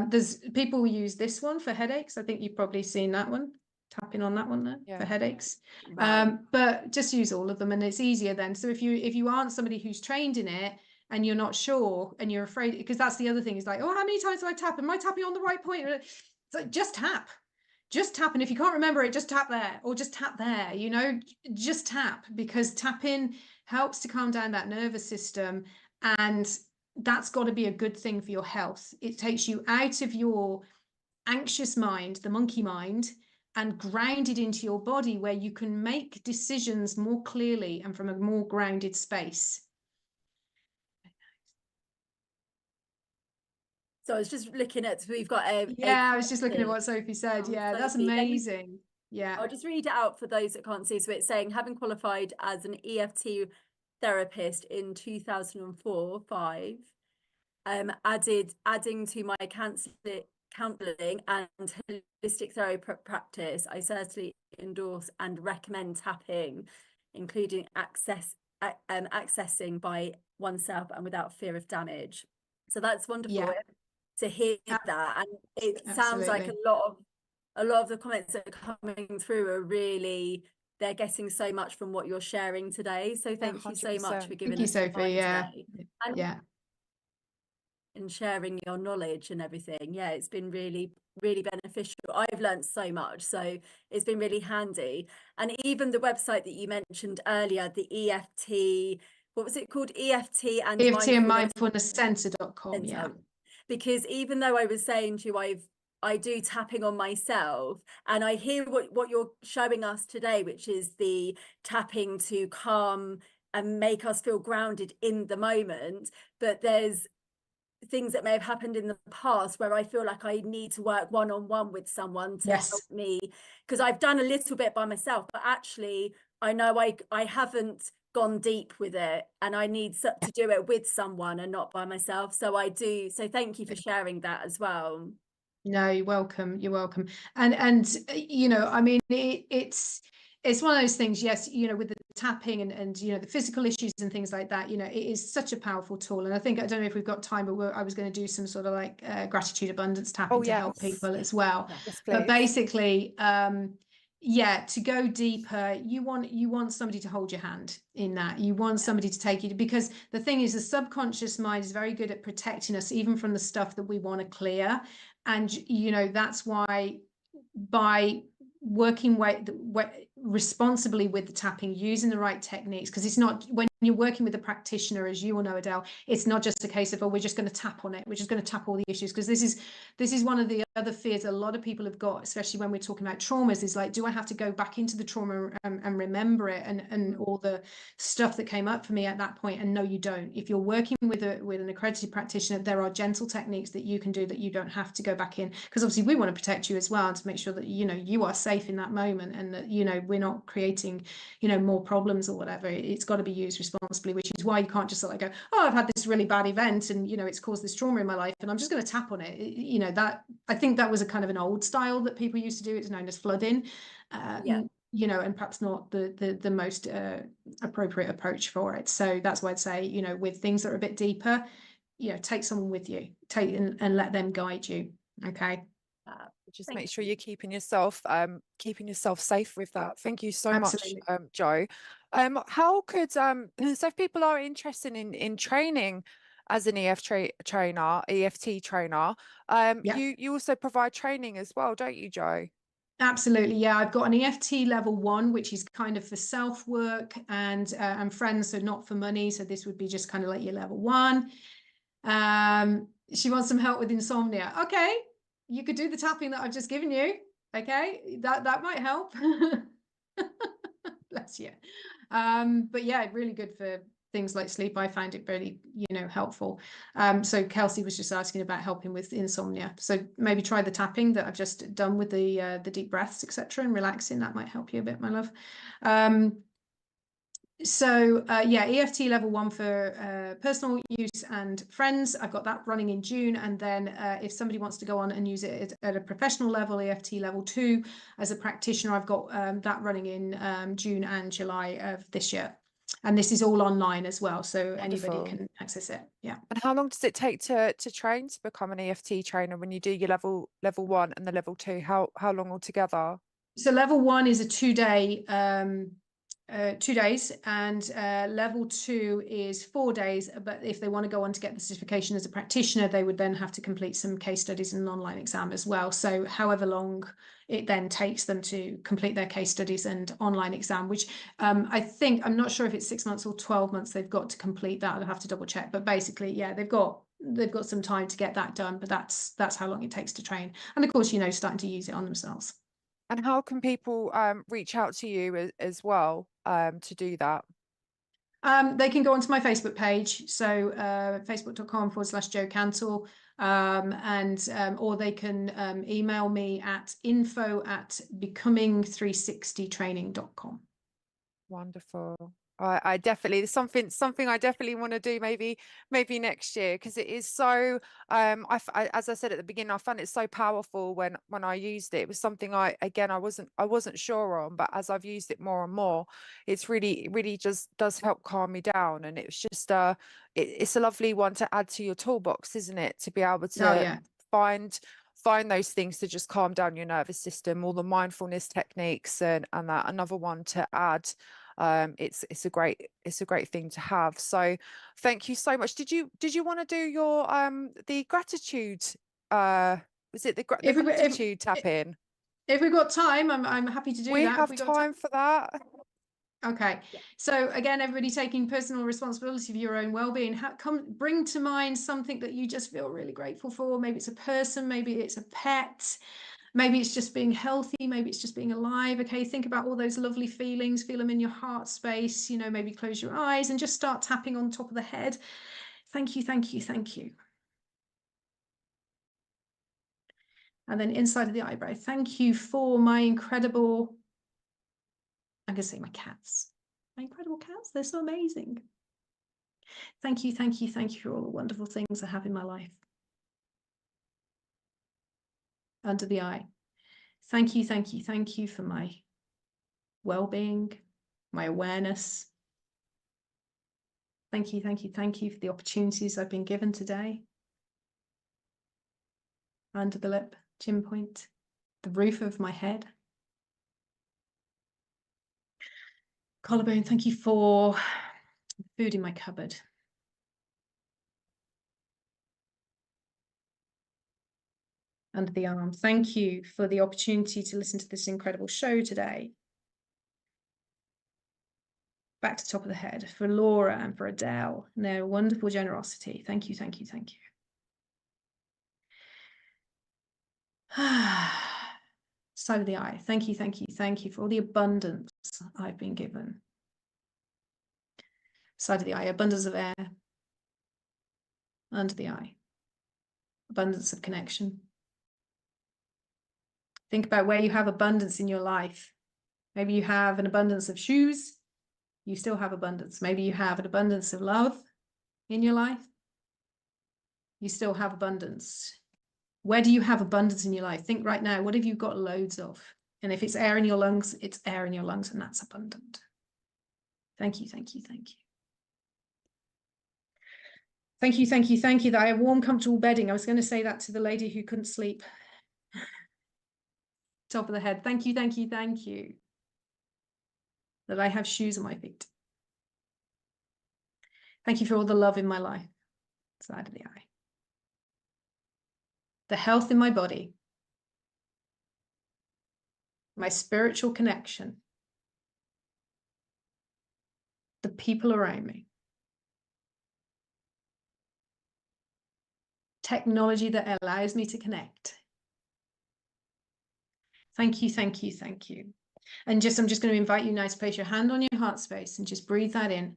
C: There's people who use this one for headaches. I think you've probably seen that one, tapping on that one there for headaches.
A: Right.
C: But just use all of them, and it's easier then. So if you aren't somebody who's trained in it, and you're not sure, and you're afraid, because that's the other thing, is like, oh, how many times do I tap? Am I tapping on the right point? It's like, just tap. And if you can't remember it, just tap there, or just tap there, just tap, because tapping helps to calm down that nervous system. And that's got to be a good thing for your health. It takes you out of your anxious mind, the monkey mind, and ground it into your body, where you can make decisions more clearly and from a more grounded space.
A: So I was just looking at, we've got a
C: I was just looking at what Sophie said. That's amazing.
A: I'll just read it out for those that can't see. So it's saying, having qualified as an EFT therapist in 2004-5, adding to my counselling and holistic therapy practice, I certainly endorse and recommend tapping, including accessing by oneself and without fear of damage. So that's wonderful to hear that, and it sounds like a lot of the comments that are coming through are really, they're getting so much from what you're sharing today. So thank you so much for giving us
C: Sophie.
A: today. And sharing your knowledge and everything. It's been really, really beneficial. I've learned so much, so it's been really handy. And even the website that you mentioned earlier, the EFT, what was it called? EFT and
C: mindfulnesscenter.com.
A: Because even though I was saying to you, I do tapping on myself, and I hear what you're showing us today, which is the tapping to calm and make us feel grounded in the moment. But there's things that may have happened in the past where I feel like I need to work one-on-one with someone to help me, because I've done a little bit by myself, but actually I know I haven't gone deep with it, and I need to do it with someone and not by myself. So I do. So thank you for sharing that as well.
C: No, you're welcome. And I mean, it's one of those things, with the tapping and the physical issues and things like that, it is such a powerful tool. And I don't know if we've got time, but I was going to do some sort of like gratitude abundance tapping to help people as well.
B: Yes,
C: but basically, to go deeper, you want somebody to hold your hand in that. You want somebody to take you, because the thing is, the subconscious mind is very good at protecting us, even from the stuff that we want to clear. And that's why, by working responsibly with the tapping, using the right techniques, because it's not, when you're working with a practitioner, as you will know, Adele, it's not just a case of, we're just going to tap on it, we're just going to tap all the issues, because this is one of the other fears a lot of people have got, especially when we're talking about traumas, is like, do I have to go back into the trauma and remember it and all the stuff that came up for me at that point? And no, you don't. If you're working with an accredited practitioner, there are gentle techniques that you can do, that you don't have to go back in, because obviously we want to protect you as well, and to make sure that you are safe in that moment, and that we're not creating more problems or whatever. It's got to be used responsibly, which is why you can't just like go, oh, I've had this really bad event and, you know, it's caused this trauma in my life and I'm just going to tap on it. You know, that I think that was a kind of an old style that people used to do. It's known as flooding, you know, and perhaps not the most appropriate approach for it. So that's why I'd say, you know, with things that are a bit deeper, you know, take someone with you, and let them guide you. Okay.
B: Just make sure you're keeping yourself safe with that. Thank you so
C: Absolutely.
B: much, Jo. How could so if people are interested in training as an EFT trainer, you also provide training as well, don't you, Jo?
C: Absolutely, yeah. I've got an EFT level 1, which is kind of for self work and friends, so not for money. So this would be just kind of like your level 1. She wants some help with insomnia. Okay, you could do the tapping that I've just given you. Okay, that might help. Bless you. But yeah, really good for things like sleep. I find it really, you know, helpful. So Kelsey was just asking about helping with insomnia. So maybe try the tapping that I've just done with the deep breaths, etc., and relaxing. That might help you a bit, my love. Yeah, EFT level 1 for personal use and friends. I've got that running in June, and then if somebody wants to go on and use it at a professional level, EFT level 2 as a practitioner, I've got that running in June and July of this year. And this is all online as well, so anybody can access it. Yeah.
B: And how long does it take to train to become an EFT trainer when you do your level 1 and the level 2? How long altogether?
C: So level 1 is a 2-day 2 days, and level 2 is 4 days. But if they want to go on to get the certification as a practitioner, they would then have to complete some case studies and an online exam as well. So however long it then takes them to complete their case studies and online exam, which I think, I'm not sure if it's 6 months or 12 months they've got to complete that. I'll have to double check. But basically, yeah, they've got some time to get that done, but that's how long it takes to train. And of course, you know, starting to use it on themselves.
B: And how can people reach out to you as well to do that?
C: They can go onto my Facebook page, so facebook.com/Jo Cantle, or they can email me at info@becoming360training.com.
B: Wonderful. I definitely, there's something I definitely want to do maybe next year, because it is so as I said at the beginning, I found it so powerful when I used it. It was something I wasn't sure on, but as I've used it more and more, it's really just does help calm me down. And it's just it's a lovely one to add to your toolbox, isn't it, to be able to find those things to just calm down your nervous system, all the mindfulness techniques and that. Another one to add. It's a great thing to have. So thank you so much. Did you want to do your the gratitude was it the gratitude tap in?
C: If we've got time, I'm happy to do that.
B: We have time for that.
C: Okay, so again, everybody taking personal responsibility for your own well-being. Bring to mind something that you just feel really grateful for. Maybe it's a person, maybe it's a pet, maybe it's just being healthy, maybe it's just being alive. Okay, think about all those lovely feelings, feel them in your heart space, you know, maybe close your eyes and just start tapping on top of the head. Thank you, thank you, thank you. And then inside of the eyebrow, thank you for my incredible, I'm going to say my cats. My incredible cats, they're so amazing. Thank you, thank you, thank you for all the wonderful things I have in my life. Under the eye. Thank you, thank you, thank you for my well-being, my awareness. Thank you, thank you, thank you for the opportunities I've been given today. Under the lip, chin point, the roof of my head. Collarbone, thank you for food in my cupboard. Under the arm, thank you for the opportunity to listen to this incredible show today. Back to top of the head, for Laura and for Adele and their wonderful generosity. Thank you, thank you, thank you. Side of the eye, thank you, thank you, thank you for all the abundance I've been given. Side of the eye, abundance of air. Under the eye, abundance of connection. Think about where you have abundance in your life. Maybe you have an abundance of shoes. You still have abundance. Maybe you have an abundance of love in your life. You still have abundance. Where do you have abundance in your life? Think right now, what have you got loads of? And if it's air in your lungs, it's air in your lungs, and that's abundant. Thank you, thank you, thank you. Thank you, thank you, thank you that I have warm, comfortable bedding. I was going to say that to the lady who couldn't sleep. Top of the head. Thank you, thank you, thank you. That I have shoes on my feet. Thank you for all the love in my life. Side of the eye. The health in my body. My spiritual connection. The people around me. Technology that allows me to connect. Thank you, thank you, thank you. And I'm just going to invite you now to place your hand on your heart space and just breathe that in.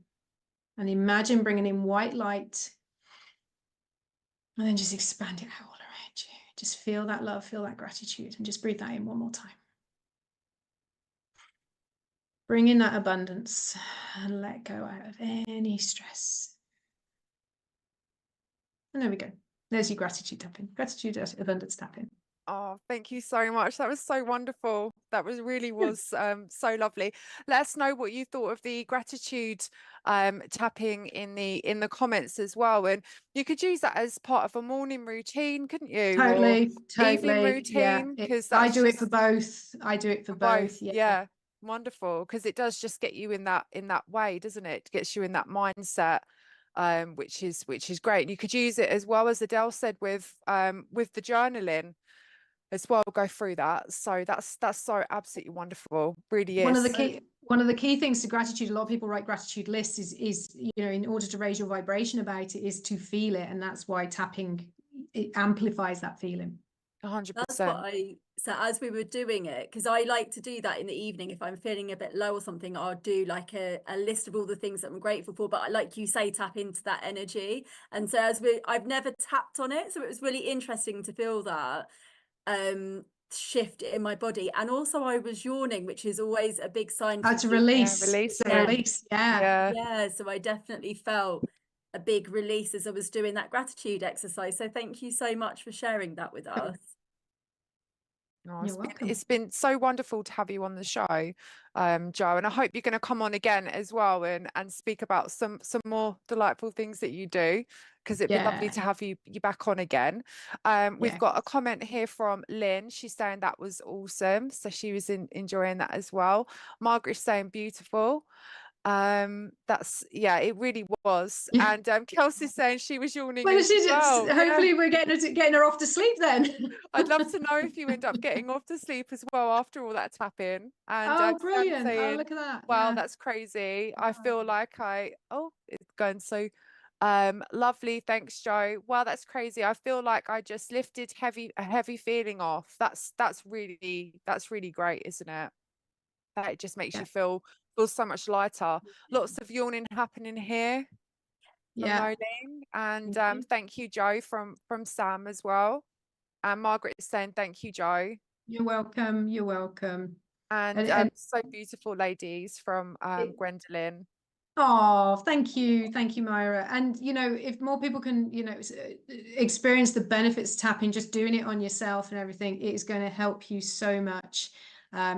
C: And imagine bringing in white light. And then just expand it out all around you. Just feel that love, feel that gratitude, and just breathe that in one more time. Bring in that abundance and let go out of any stress. And there we go. There's your gratitude tapping. Gratitude, abundance tapping.
B: Oh, thank you so much. That was so wonderful. That was so lovely. Let us know what you thought of the gratitude tapping in the comments as well. And you could use that as part of a morning routine, couldn't you? Or
C: Totally.
B: evening routine, because
C: I do it for both. I do it for both.
B: Yeah. Wonderful, because it does just get you in that way, doesn't it? It gets you in that mindset, which is great. You could use it as well, as Adele said, with the journaling as well. Go through that. So that's so absolutely wonderful. Really is.
C: One of the key things to gratitude, a lot of people write gratitude lists, is in order to raise your vibration about it, is to feel it. And that's why tapping, it amplifies that feeling.
B: 100%.
A: That's what so as we were doing it, because I like to do that in the evening if I'm feeling a bit low or something, I'll do like a list of all the things that I'm grateful for, but like you say, tap into that energy. And so I've never tapped on it, so it was really interesting to feel that shift in my body. And also I was yawning, which is always a big sign.
C: That's a release.
B: Release.
A: Yeah, so I definitely felt a big release as I was doing that gratitude exercise. So thank you so much for sharing that with us.
B: Oh, it's been so wonderful to have you on the show, Jo, and I hope you're going to come on again as well and speak about some more delightful things that you do, because it'd be lovely to have you back on again. We've got a comment here from Lynn. She's saying that was awesome, so she was enjoying that as well. Margaret's saying beautiful. It really was. And Kelsey's saying she was yawning as well.
C: Hopefully we're getting her off to sleep then.
B: I'd love to know if you end up getting off to sleep as well after all that tapping. And
C: brilliant.
B: saying,
C: look at that.
B: Wow, that's crazy. I feel like it's going so lovely. Thanks, Jo. Wow, that's crazy. I feel like I just lifted a heavy feeling off. That's really great, isn't it? That it just makes you feel so much lighter. Lots of yawning happening here from Nolene. And thank you, Jo, from Sam as well. And Margaret is saying thank you, Jo.
C: You're welcome. You're welcome.
B: And so beautiful, ladies, from Gwendolyn.
C: Oh, thank you, Myra. And if more people can experience the benefits of tapping, just doing it on yourself and everything, it is going to help you so much.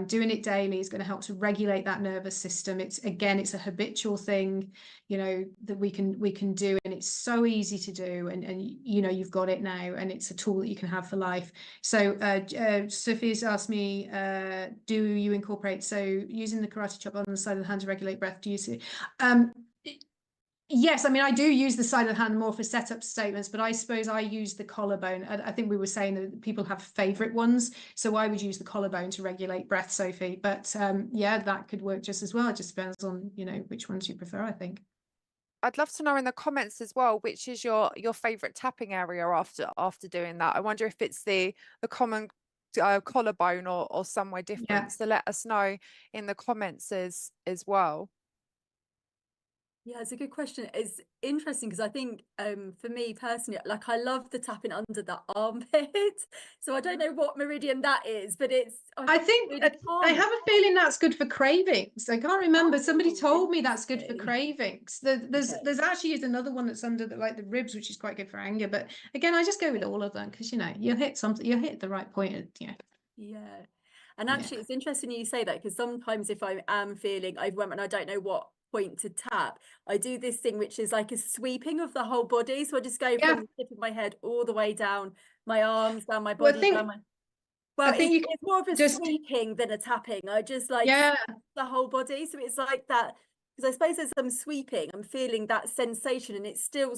C: Doing it daily is going to help to regulate that nervous system. It's a habitual thing, that we can do, and it's so easy to do, and you've got it now, and it's a tool that you can have for life. So Sophia's asked me, do you incorporate, so using the karate chop on the side of the hand to regulate breath, do you see? Yes, I mean, I do use the side of the hand more for setup statements, but I suppose I use the collarbone. I think we were saying that people have favorite ones, so I would use the collarbone to regulate breath, Sophie. But that could work just as well. It just depends on which ones you prefer, I think.
B: I'd love to know in the comments as well, which is your favorite tapping area after doing that. I wonder if it's the common collarbone or somewhere different. So let us know in the comments as well.
A: Yeah, it's a good question. It's interesting because I think for me personally, like I love the tapping under the armpit. So I don't know what meridian that is, but
C: I think
A: really
C: I have
A: calming.
C: a feeling that's good for cravings. I can't remember. Somebody
A: Oh,
C: told me that's good for
A: interesting.
C: cravings.
A: Okay.
C: There's actually is another one that's under like the ribs, which is quite good for anger. But again, I just go with all of them because you hit something, you hit the right point.
A: Yeah. And
C: Yeah.
A: actually, it's interesting you say that because sometimes if I am feeling overwhelmed and I don't know what point to tap, I do this thing which is like a sweeping of the whole body. So I just go
C: Yeah.
A: from the tip of my head all the way down my arms, down my
C: Well,
A: body, down my.
C: I
A: Well,
C: think you can
A: it's more of a
C: just
A: sweeping than a tapping. I just like
C: yeah.
A: sweep the whole body. So it's like that because I suppose as I'm sweeping, I'm feeling that sensation and it's still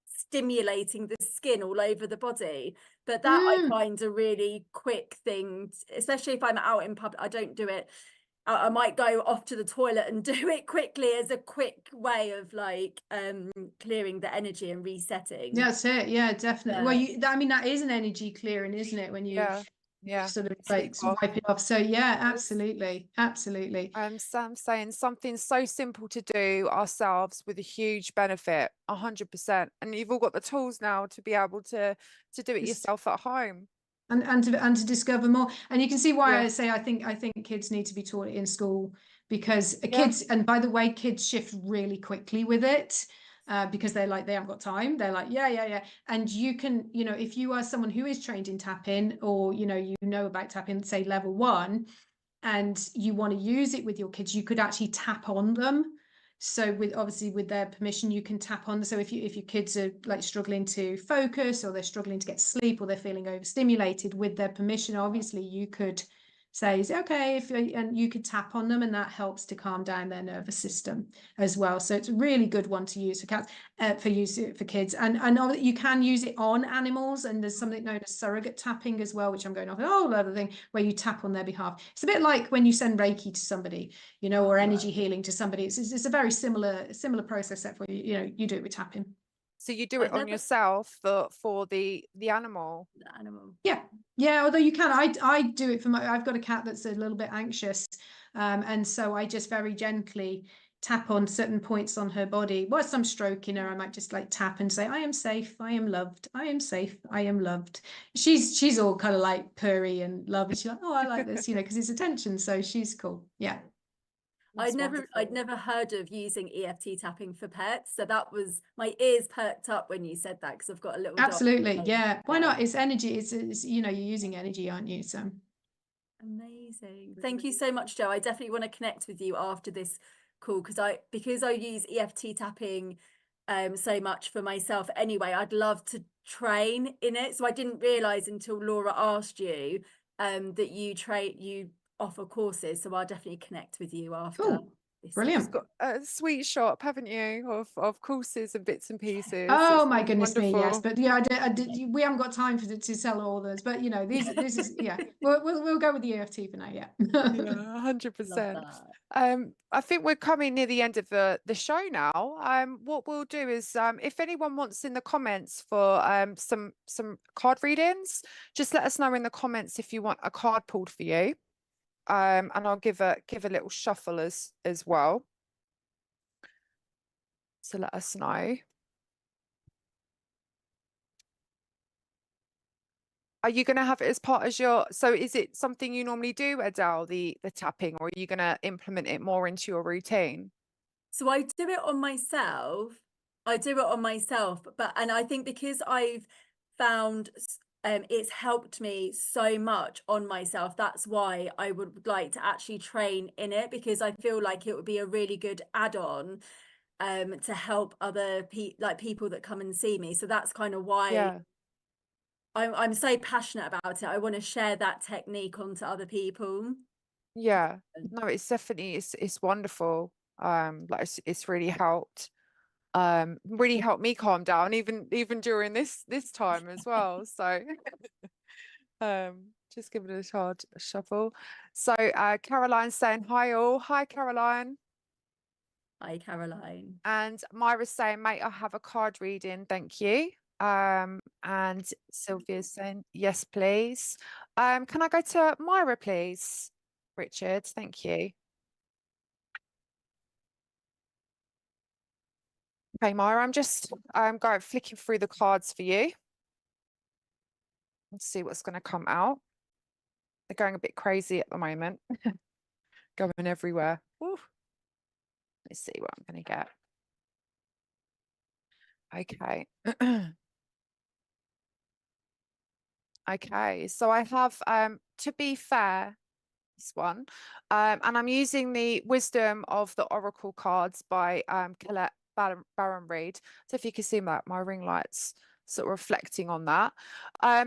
A: stimulating the skin all over the body. But that I
C: Mm.
A: find a really quick thing, especially if I'm out in public. I don't do it. I might go off to the toilet and do it quickly as a quick way of like clearing the energy and resetting.
C: That's it. Yeah, definitely. Well,
A: Yeah.
C: I mean, that is an energy clearing, isn't it? When you
B: Yeah,
C: sort of
B: sleep
C: like
B: off.
C: wipe it off. So yeah,
B: Yes.
C: absolutely, absolutely.
B: Sam's saying something so simple to do ourselves with a huge benefit, 100%. And you've all got the tools now to be able to do it
C: Just
B: yourself at home.
C: and to discover more. And you can see why
B: Yeah.
C: I say I think kids need to be taught it in school because
B: Yeah.
C: kids, and by the way, kids shift really quickly with it. Because they haven't got time. They're like, yeah. And you can, if you are someone who is trained in tapping or, you know about tapping, say level 1, and you want to use it with your kids, you could actually tap on them. So obviously with their permission, you can tap on. So if your kids are like struggling to focus or they're struggling to get sleep or they're feeling overstimulated, with their permission, obviously you could say, is it okay and you could tap on them, and that helps to calm down their nervous system as well. So it's a really good one to use for cats, for kids, and I know that you can use it on animals, and there's something known as surrogate tapping as well, which I'm going off a whole other thing, where you tap on their behalf. It's a bit like when you send Reiki to somebody, or energy healing to somebody. It's a very similar process, except for you do it with tapping.
B: So you do it on yourself for the animal.
A: The animal.
C: Yeah. Although you can, I do it for I've got a cat that's a little bit anxious, and so I just very gently tap on certain points on her body. Whilst I'm stroking her, I might just like tap and say, I am safe, I am loved, I am safe, I am loved. She's all kind of like purry and lovely. She's like, oh, I like this, because it's attention. So she's cool. Yeah.
A: I'd never heard of using EFT tapping for pets. So that was, my ears perked up when you said that, because I've got a little dog.
C: Absolutely. Yeah. Why not? It's energy. It's you're using energy, aren't you? So
A: amazing. Thank you so much, Jo. I definitely want to connect with you after this call because I use EFT tapping so much for myself anyway. I'd love to train in it. So I didn't realize until Laura asked you that you offer courses. So I'll definitely connect with you after.
C: cool. Brilliant.
B: You've got a sweet shop, haven't you, of courses and bits and pieces.
C: Oh
B: It's
C: my goodness
B: wonderful.
C: me, yes. But yeah, we haven't got time to sell all those. But this is yeah. We'll go with the EFT for now. Yeah.
B: Yeah, 100%. I think we're coming near the end of the show now. What we'll do is, if anyone wants in the comments for some card readings, just let us know in the comments if you want a card pulled for you. And I'll give a little shuffle as well. So let us know. Are you going to have it as part of your, so is it something you normally do, Adele, the tapping, or are you going to implement it more into your routine?
A: So I do it on myself. And I think because I've found it's helped me so much on myself, that's why I would like to actually train in it, because I feel like it would be a really good add-on to help other people that come and see me. So that's kind of why I'm so passionate about it. I want to share that technique onto other people.
B: Yeah, no, it's definitely it's wonderful. Like it's really helped me calm down even during this time as well. So just give it a hard shuffle. So Caroline's saying hi all. Hi Caroline.
A: Hi Caroline.
B: And Myra's saying, mate, I have a card reading, thank you. And Sylvia's saying, yes, please. Can I go to Myra, please? Richard, thank you. Okay, Myra, I'm just going flicking through the cards for you. Let's see what's going to come out. They're going a bit crazy at the moment, going everywhere. Woo. Let's see what I'm going to get. Okay. Okay, so I have to be fair, this one, and I'm using the Wisdom of the Oracle cards by Colette Baron Reed. So if you can see my ring lights sort of reflecting on that.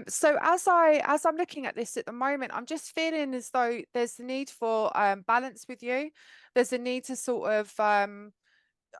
B: So as I'm looking at this at the moment, I'm just feeling as though there's the need for balance with you. There's a need to sort of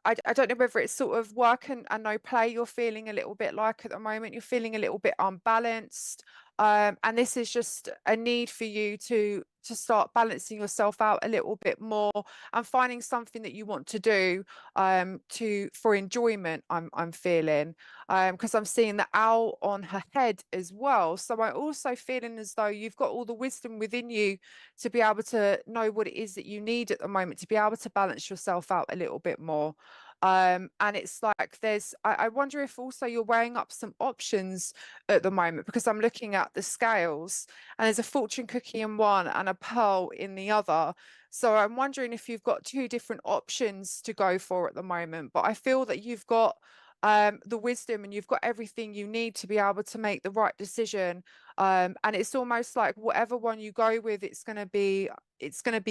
B: I don't know whether it's sort of work and no play you're feeling a little bit like at the moment. You're feeling a little bit unbalanced. And this is just a need for you to start balancing yourself out a little bit more and finding something that you want to do for enjoyment. I'm feeling because I'm seeing the owl on her head as well. So I'm also feeling as though you've got all the wisdom within you to be able to know what it is that you need at the moment to be able to balance yourself out a little bit more. And it's like I wonder if also you're weighing up some options at the moment, because I'm looking at the scales and there's a fortune cookie in one and a pearl in the other. So I'm wondering if you've got two different options to go for at the moment, but I feel that you've got the wisdom and you've got everything you need to be able to make the right decision. And it's almost like whatever one you go with, it's going to be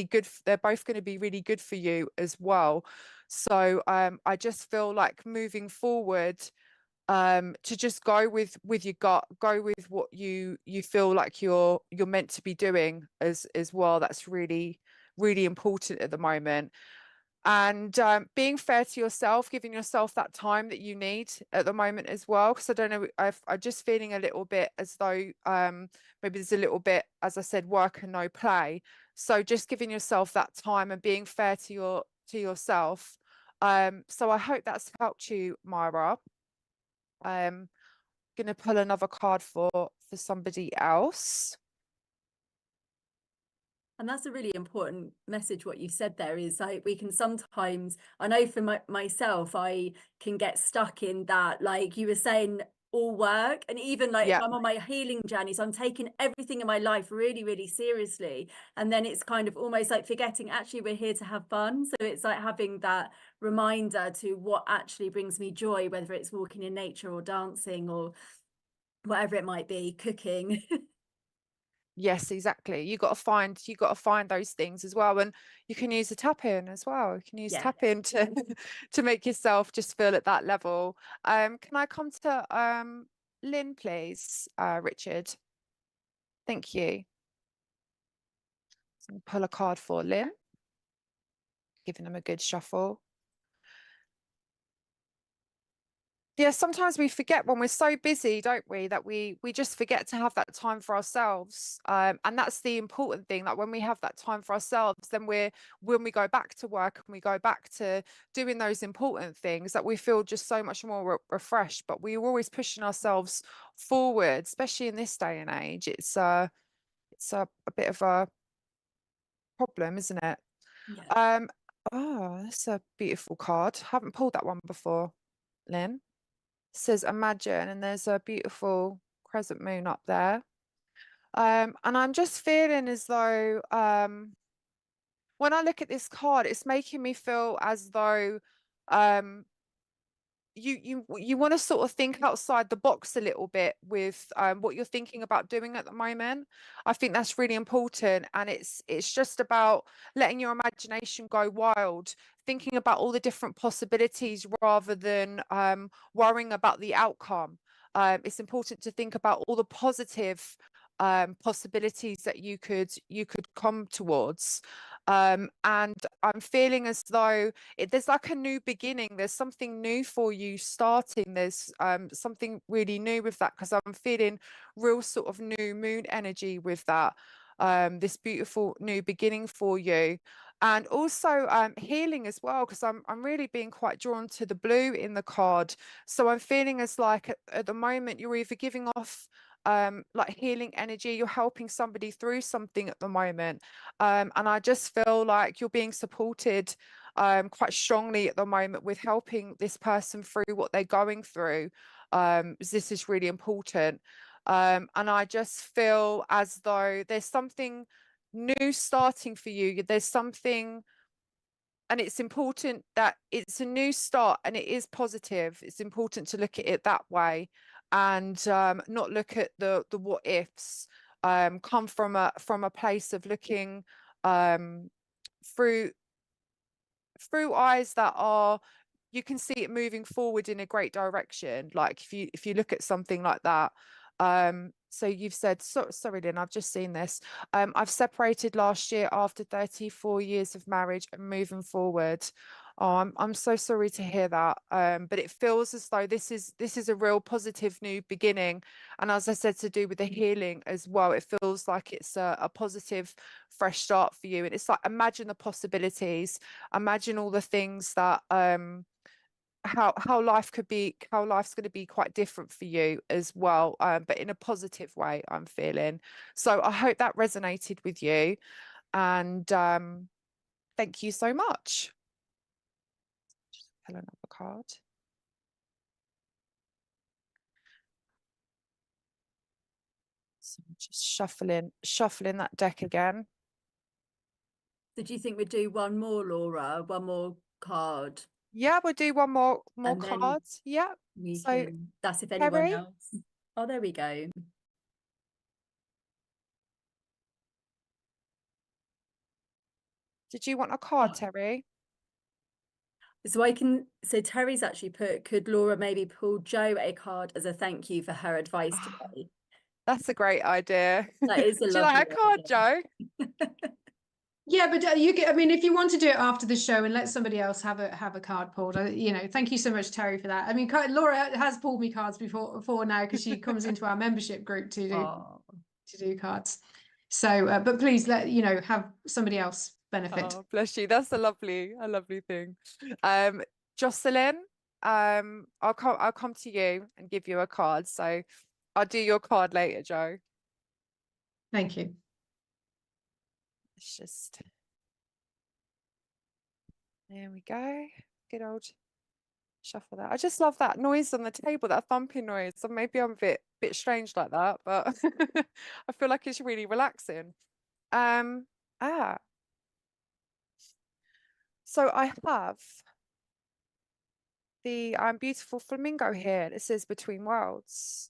B: good. They're both going to be really good for you as well. So I just feel like moving forward, to just go with your gut, go with what you feel like you're meant to be doing as well. That's really, really important at the moment. And being fair to yourself, giving yourself that time that you need at the moment as well. Because I don't know, I'm just feeling a little bit as though maybe there's a little bit, as I said, work and no play. So just giving yourself that time and being fair to yourself. So I hope that's helped you, Myra. I'm gonna pull another card for somebody else.
A: And that's a really important message. What you said there is like we can sometimes, I know for myself, I can get stuck in that, like you were saying, all work. And even like if I'm on my healing journey, so I'm taking everything in my life really, really seriously. And then it's kind of almost like forgetting actually we're here to have fun. So it's like having that reminder to what actually brings me joy, whether it's walking in nature or dancing or whatever it might be, cooking.
B: Yes, exactly. You got to find those things as well, and you can use a tap in as well. You can use tap in to to make yourself just feel at that level. Can I come to Lynn, please, Richard? Thank you. So pull a card for Lynn, giving them a good shuffle. Yeah, sometimes we forget when we're so busy, don't we, that we just forget to have that time for ourselves. And that's the important thing, that when we have that time for ourselves, then when we go back to work and we go back to doing those important things, that we feel just so much more refreshed. But we're always pushing ourselves forward, especially in this day and age. It's a bit of a problem, isn't it?
A: Yeah.
B: Oh, that's a beautiful card. Haven't pulled that one before, Lynn. Says imagine, and there's a beautiful crescent moon up there. And I'm just feeling as though when I look at this card, it's making me feel as though you want to sort of think outside the box a little bit with what you're thinking about doing at the moment. I think that's really important, and it's just about letting your imagination go wild, thinking about all the different possibilities rather than worrying about the outcome. It's important to think about all the positive possibilities that you could come towards. And I'm feeling as though there's like a new beginning. There's something new for you starting. There's something really new with that, because I'm feeling real sort of new moon energy with that. This beautiful new beginning for you. And also healing as well, because I'm really being quite drawn to the blue in the card. So I'm feeling as like at the moment you're either giving off like healing energy, you're helping somebody through something at the moment, and I just feel like you're being supported quite strongly at the moment with helping this person through what they're going through. This is really important. And I just feel as though there's something new starting for you. There's something, and it's important that it's a new start and it is positive. It's important to look at it that way, and not look at the what ifs. Come from a place of looking through eyes that are, you can see it moving forward in a great direction. Like if you look at something like that. So you've said, sorry Lynn, I've just seen this. I've separated last year after 34 years of marriage and moving forward. Oh, I'm so sorry to hear that. But it feels as though this is a real positive new beginning. And as I said, to do with the healing as well, it feels like it's a positive fresh start for you. And it's like, imagine the possibilities, imagine all the things that how life could be, how life's going to be quite different for you as well, but in a positive way, I'm feeling. So I hope that resonated with you, and thank you so much. Just pull another card. So I'm just shuffling that deck again.
A: So do you think we'd do one more, Laura? One more card?
B: Yeah, we'll do one more
A: And then
B: cards. Yeah.
A: we
B: So
A: can, that's if anyone
B: Terry?
A: else. Oh, there we go.
B: Did you want a card,
A: Oh.
B: Terry?
A: So Terry's actually put, could Laura maybe pull Jo a card as a thank you for her advice today?
B: That's a great idea.
A: That is a
B: Would you like a card, Jo?
C: Yeah, but you get, I mean, if you want to do it after the show and let somebody else have a card pulled, you know, thank you so much, Terry, for that. I mean, Laura has pulled me cards before now, because she comes into our membership group to do cards. So, but please have somebody else benefit.
B: Oh, bless you. That's a lovely thing. Jocelyn, I'll come to you and give you a card. So I'll do your card later, Jo.
C: Thank you.
B: It's just, there we go. Good old shuffle that. I just love that noise on the table, that thumping noise. So maybe I'm a bit strange like that, but I feel like it's really relaxing. So I have the beautiful flamingo here. It says Between Worlds.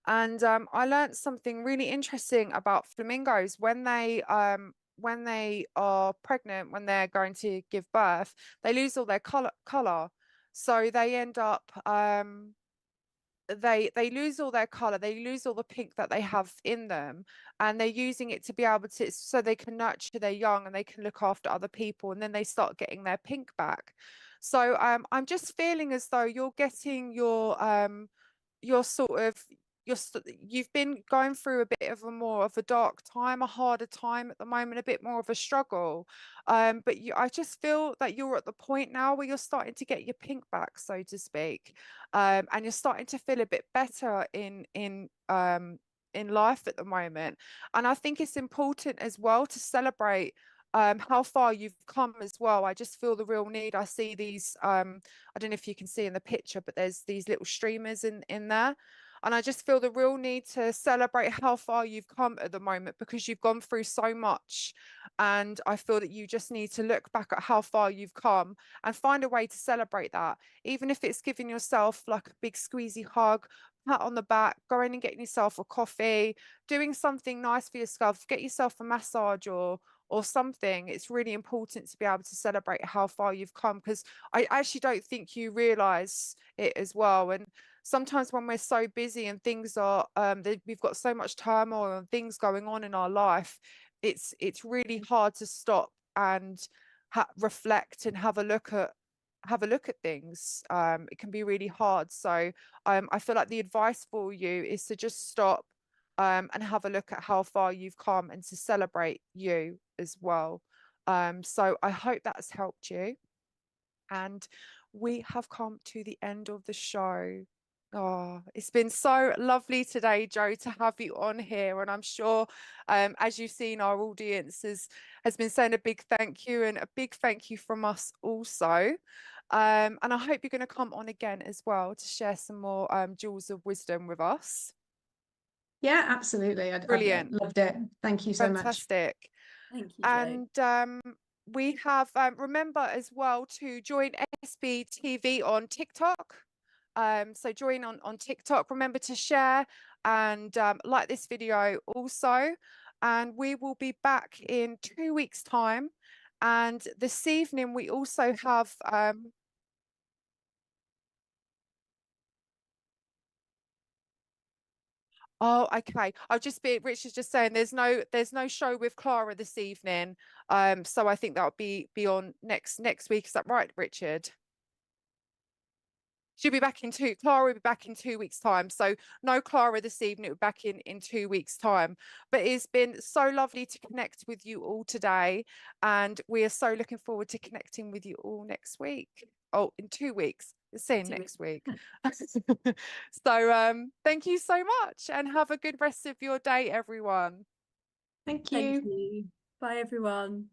B: And I learned something really interesting about flamingos. When they are pregnant, when they're going to give birth, they lose all their color. So they end up they lose all their color, they lose all the pink that they have in them, and they're using it to be able to, so they can nurture their young and they can look after other people, and then they start getting their pink back. So I'm just feeling as though you're getting your sort of you've been going through a bit of a more of a dark time, a harder time at the moment, a bit more of a struggle, but I just feel that you're at the point now where you're starting to get your pink back, so to speak, and you're starting to feel a bit better in life at the moment. And I think it's important as well to celebrate how far you've come as well. I just feel the real need. I see these I don't know if you can see in the picture, but there's these little streamers in there, and I just feel the real need to celebrate how far you've come at the moment, because you've gone through so much, and I feel that you just need to look back at how far you've come and find a way to celebrate that, even if it's giving yourself like a big squeezy hug, pat on the back, going and getting yourself a coffee, doing something nice for yourself, get yourself a massage or something. It's really important to be able to celebrate how far you've come, because I actually don't think you realize it as well. And sometimes when we're so busy and things are we've got so much turmoil and things going on in our life, it's really hard to stop and reflect and have a look at things. It can be really hard. So I feel like the advice for you is to just stop and have a look at how far you've come, and to celebrate you as well. So I hope that's helped you. And we have come to the end of the show. Oh, it's been so lovely today, Jo, to have you on here. And I'm sure, as you've seen, our audience has been saying a big thank you, and a big thank you from us also. And I hope you're going to come on again as well to share some more jewels of wisdom with us.
C: Yeah, absolutely. I
B: Brilliant.
C: loved it. Thank you so much.
B: Fantastic.
A: Thank you, Jo.
B: And we have, remember as well to join SBTV on TikTok. So join on TikTok. Remember to share and like this video also. And we will be back in 2 weeks' time. And this evening we also have oh, okay. Richard's just saying there's no show with Clara this evening. So I think that'll be on next week. Is that right, Richard? She'll be back Clara will be back in 2 weeks' time. So no Clara this evening, we're back in 2 weeks' time. But it's been so lovely to connect with you all today. And we are so looking forward to connecting with you all next week. Oh, in 2 weeks. It's saying next week. So thank you so much and have a good rest of your day, everyone.
C: Thank
A: Thank
C: you.
A: you. Bye, everyone.